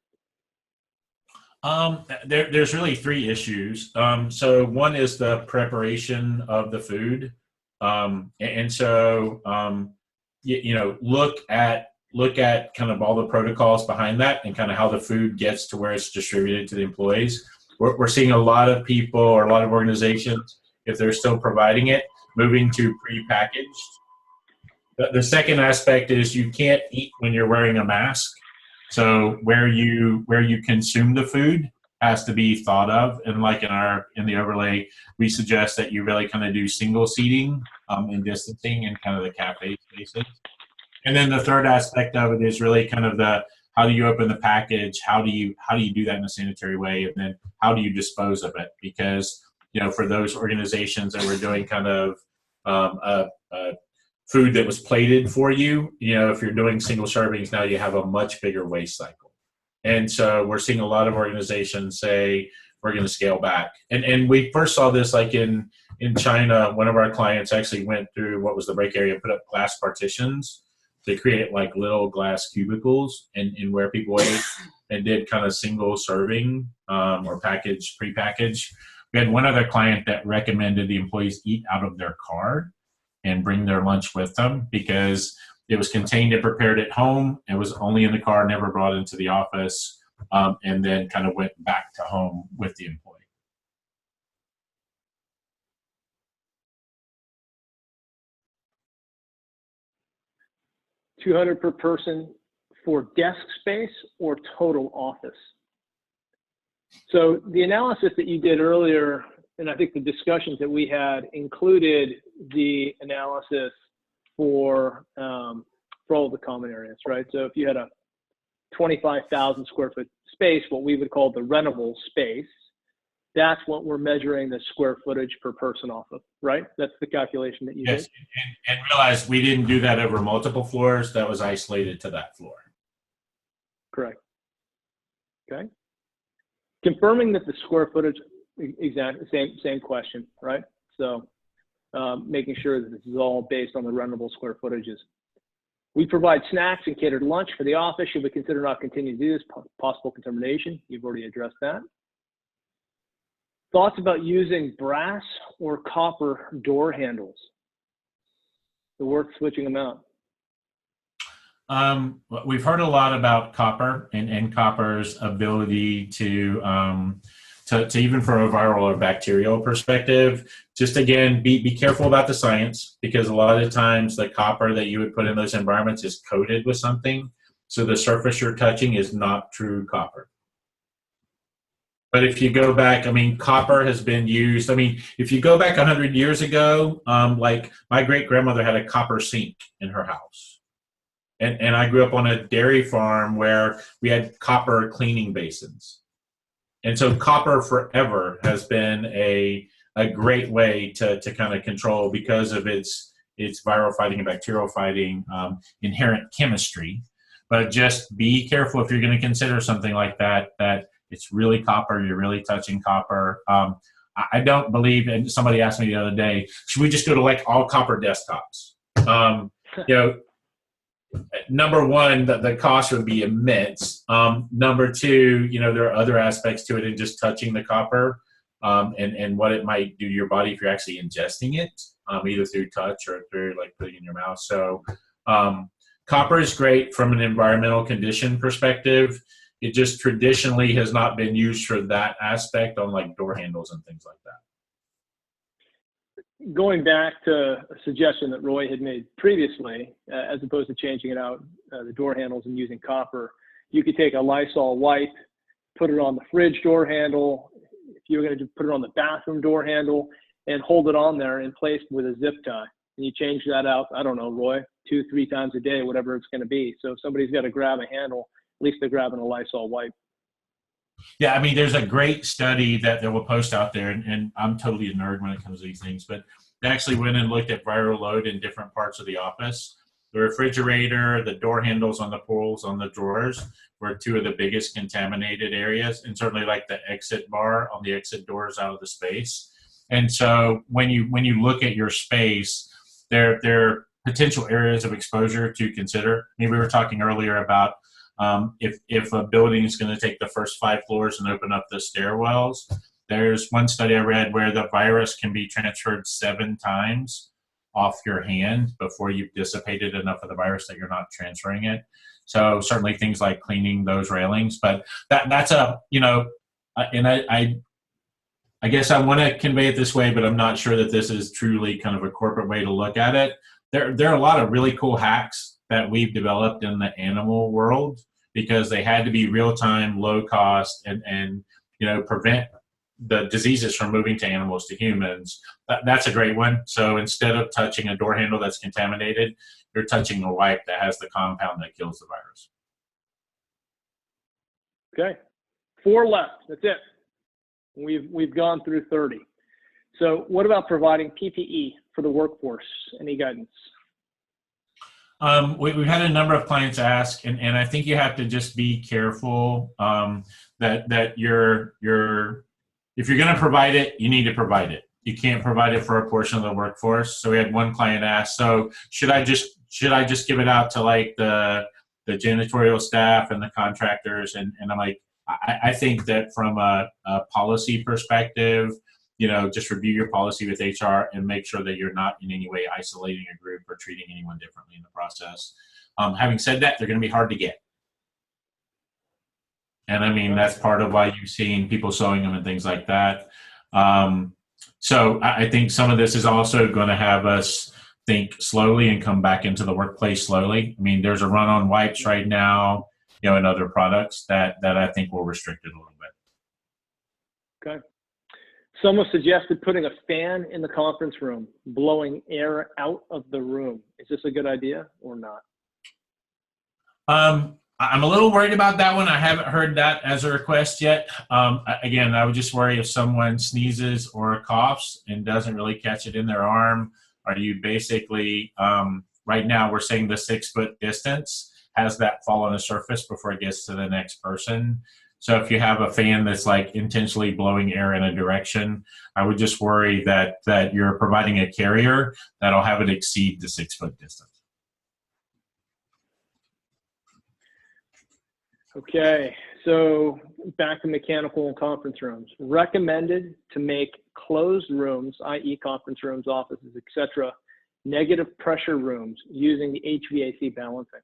There's really three issues. So one is the preparation of the food. And so, look at kind of all the protocols behind that and kind of how the food gets to where it's distributed to the employees. We're seeing a lot of people or a lot of organizations, if they're still providing it, moving to prepackaged. The second aspect is you can't eat when you're wearing a mask. So where you consume the food has to be thought of. And like in the overlay, we suggest that you really kind of do single seating and distancing in kind of the cafe spaces. And then the third aspect of it is really kind of how do you open the package? How do you do that in a sanitary way? And then how do you dispose of it? Because, for those organizations that were doing kind of food that was plated for you, if you're doing single servings, now you have a much bigger waste cycle. And so we're seeing a lot of organizations say, we're going to scale back. And we first saw this like in China. One of our clients actually went through what was the break area and put up glass partitions to create like little glass cubicles and where people ate, and did kind of single serving or prepackaged. We had one other client that recommended the employees eat out of their car and bring their lunch with them because it was contained and prepared at home. It was only in the car, never brought into the office, and then kind of went back to home with the employee. $200 per person for desk space or total office? So the analysis that you did earlier, and I think the discussions that we had included the analysis for all the common areas, right? So if you had a 25,000 square foot space, what we would call the rentable space, that's what we're measuring the square footage per person off of, right? That's the calculation that you did. And realize we didn't do that over multiple floors. That was isolated to that floor. Correct. Okay. Confirming that the square footage, exactly same question, right? So making sure that this is all based on the rentable square footages. We provide snacks and catered lunch for the office. Should we consider not continuing to do this? Possible contamination. You've already addressed that. Thoughts about using brass or copper door handles? The worth switching them out. We've heard a lot about copper and copper's ability to even from a viral or bacterial perspective. Just again, be careful about the science, because a lot of times the copper that you would put in those environments is coated with something. So the surface you're touching is not true copper. But if you go back, I mean, copper has been used. I mean, if you go back 100 years ago, like my great grandmother had a copper sink in her house. And I grew up on a dairy farm where we had copper cleaning basins. And so copper forever has been a great way to kind of control, because of its viral fighting and bacterial fighting inherent chemistry. But just be careful if you're going to consider something like that, that it's really copper, you're really touching copper. I don't believe, and somebody asked me the other day, should we just go to like all copper desktops? You know, number one, the cost would be immense. Number two, you know, there are other aspects to it than just touching the copper, and what it might do to your body if you're actually ingesting it, either through touch or through like putting it in your mouth. So copper is great from an environmental condition perspective. It just traditionally has not been used for that aspect on like door handles and things like that. Going back to a suggestion that Roy had made previously, as opposed to changing it out, the door handles and using copper, you could take a Lysol wipe, put it on the fridge door handle. If you were going to put it on the bathroom door handle, and hold it on there in place with a zip tie. And you change that out, I don't know, Roy, 2-3 times a day, whatever it's going to be. So if somebody's got to grab a handle, at least they're grabbing a Lysol wipe. Yeah, I mean, there's a great study that we'll post out there, and I'm totally a nerd when it comes to these things, but they actually went and looked at viral load in different parts of the office. The refrigerator, the door handles on the pulls on the drawers were two of the biggest contaminated areas, and certainly like the exit bar on the exit doors out of the space. And so when you look at your space, there are potential areas of exposure to consider. Maybe we were talking earlier about if a building is going to take the first 5 floors and open up the stairwells. There's one study I read where the virus can be transferred 7 times off your hand before you've dissipated enough of the virus that you're not transferring it. So certainly things like cleaning those railings, but that's a, you know, and I guess I want to convey it this way, but I'm not sure that this is truly kind of a corporate way to look at it. There are a lot of really cool hacks that we've developed in the animal world because they had to be real time, low cost, and you know, prevent the diseases from moving to animals to humans. That's a great one. So instead of touching a door handle that's contaminated, you're touching a wipe that has the compound that kills the virus. Okay, 4 left. That's it. We've gone through 30. So what about providing PPE for the workforce? Any guidance? We've had a number of clients ask, and I think you have to just be careful that you're if you're going to provide it, you need to provide it. You can't provide it for a portion of the workforce. So we had one client ask, so should I just give it out to like the janitorial staff and the contractors? And I'm like, I think that from a policy perspective, you know, just review your policy with HR and make sure that you're not in any way isolating a group or treating anyone differently in the process. Having said that, they're going to be hard to get. And I mean, that's part of why you've seen people sewing them and things like that. So I think some of this is also going to have us think slowly and come back into the workplace slowly. I mean, there's a run on wipes right now, you know, and other products that I think will restrict it a little bit. Okay. Someone suggested putting a fan in the conference room, blowing air out of the room. Is this a good idea or not? I'm a little worried about that one. I haven't heard that as a request yet. Again, I would just worry if someone sneezes or coughs and doesn't really catch it in their arm. Are you basically, right now we're saying the 6-foot distance, has that fall on the surface before it gets to the next person. So if you have a fan that's like intentionally blowing air in a direction, I would just worry that you're providing a carrier that'll have it exceed the 6-foot distance. Okay, so back to mechanical and conference rooms. Recommended to make closed rooms, i.e. conference rooms, offices, etc., negative pressure rooms using the HVAC balancing.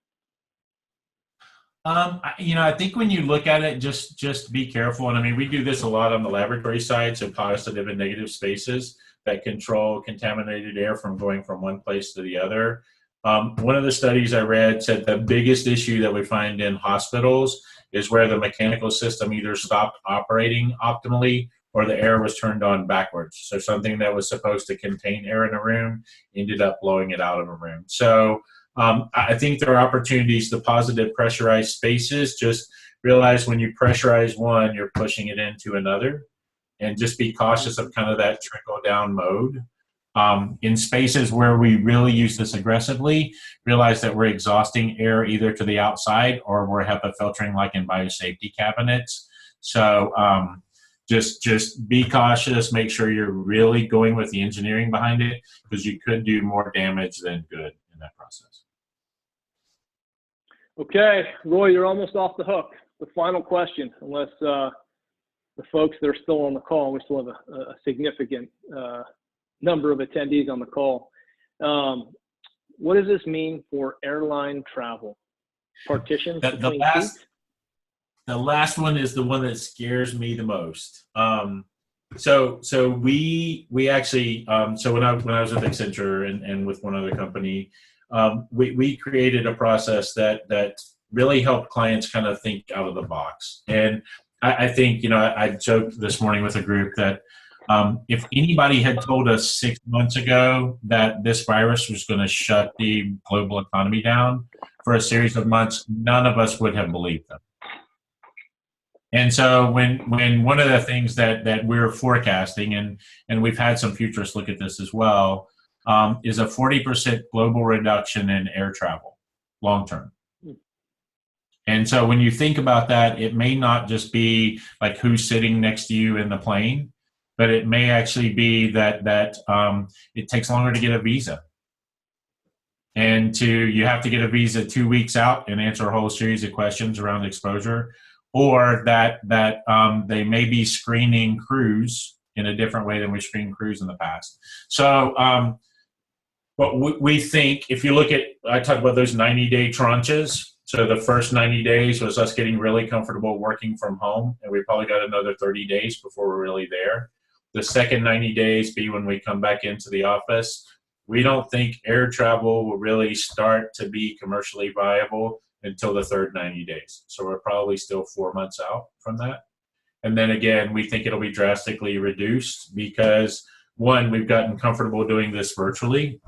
You know, I think when you look at it, just be careful. And I mean, we do this a lot on the laboratory side, so positive and negative spaces that control contaminated air from going from one place to the other. One of the studies I read said the biggest issue that we find in hospitals is where the mechanical system either stopped operating optimally or the air was turned on backwards. So something that was supposed to contain air in a room ended up blowing it out of a room. So I think there are opportunities to positive pressurized spaces. Just realize when you pressurize one, you're pushing it into another, and just be cautious of kind of that trickle down mode. In spaces where we really use this aggressively, realize that we're exhausting air either to the outside or we're HEPA filtering like in biosafety cabinets. So just be cautious, make sure you're really going with the engineering behind it, because you could do more damage than good in that process. Okay, Roy, you're almost off the hook. The final question, unless the folks that are still on the call, we still have a significant number of attendees on the call. What does this mean for airline travel? Partitions between seats? The last one is the one that scares me the most. So we actually so when I was with Accenture and with one other company, we created a process that really helped clients kind of think out of the box. And I think, I joked this morning with a group that if anybody had told us 6 months ago that this virus was going to shut the global economy down for a series of months, none of us would have believed them. And so when one of the things that we're forecasting, and we've had some futurists look at this as well, is a 40% global reduction in air travel long term. And so when you think about that, it may not just be like who's sitting next to you in the plane, but it may actually be that it takes longer to get a visa. And you have to get a visa 2 weeks out and answer a whole series of questions around exposure, or that they may be screening crews in a different way than we screened crews in the past. So what we think, if you look at, I talked about those 90-day tranches. So the first 90 days was us getting really comfortable working from home, and we probably got another 30 days before we're really there. The second 90 days be when we come back into the office. We don't think air travel will really start to be commercially viable until the third 90 days. So we're probably still 4 months out from that. And then again, we think it'll be drastically reduced because, one, we've gotten comfortable doing this virtually,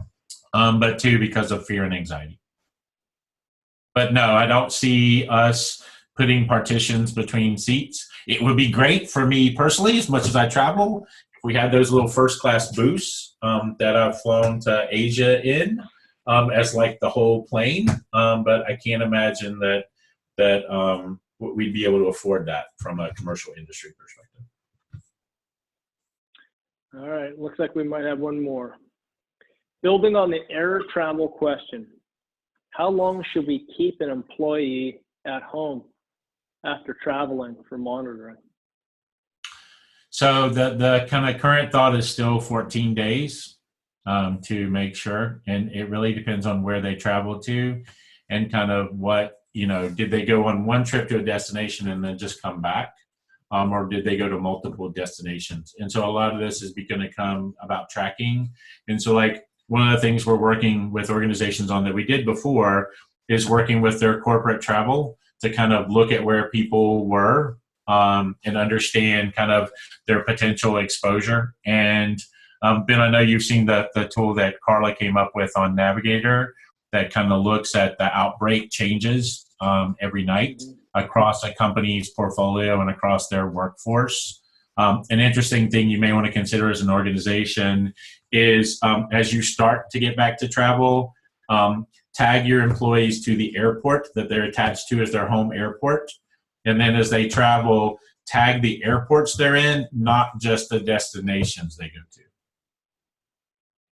but two, because of fear and anxiety. But no, I don't see us putting partitions between seats. It would be great for me personally, as much as I travel, if we had those little first class booths that I've flown to Asia in as like the whole plane. But I can't imagine that we'd be able to afford that from a commercial industry perspective. All right, looks like we might have one more. Building on the air travel question, how long should we keep an employee at home after traveling for monitoring? So the kind of current thought is still 14 days to make sure. And it really depends on where they travel to and kind of what, did they go on one trip to a destination and then just come back? Or did they go to multiple destinations? And so a lot of this is going to come about tracking. And so like, one of the things we're working with organizations on that we did before is working with their corporate travel to kind of look at where people were and understand kind of their potential exposure. And Ben, I know you've seen the tool that Carla came up with on Navigator that kind of looks at the outbreak changes every night across a company's portfolio and across their workforce. An interesting thing you may want to consider as an organization is as you start to get back to travel, tag your employees to the airport that they're attached to as their home airport. And then as they travel, tag the airports they're in, not just the destinations they go to.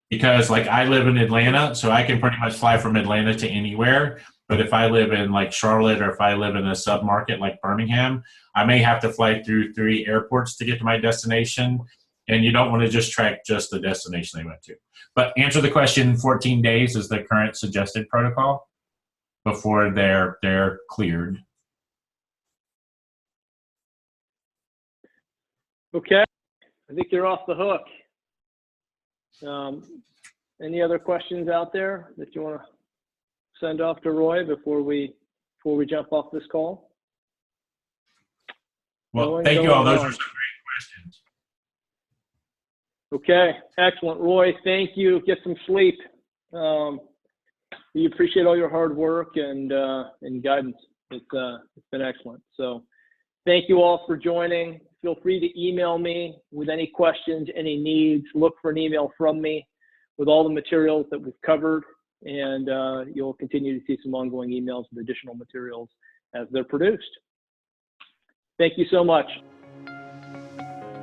Because like I live in Atlanta, so I can pretty much fly from Atlanta to anywhere. But if I live in like Charlotte or if I live in a sub-market like Birmingham, I may have to fly through 3 airports to get to my destination. And you don't want to just track just the destination they went to. But answer the question, 14 days is the current suggested protocol before they're cleared. Okay, I think you're off the hook. Any other questions out there that you want to send off to Roy before we jump off this call? Well, thank you all. Those are some great questions. Okay, excellent. Roy, thank you. Get some sleep. We appreciate all your hard work and guidance. It's been excellent. So thank you all for joining. Feel free to email me with any questions, any needs. Look for an email from me with all the materials that we've covered, and you'll continue to see some ongoing emails with additional materials as they're produced. Thank you so much.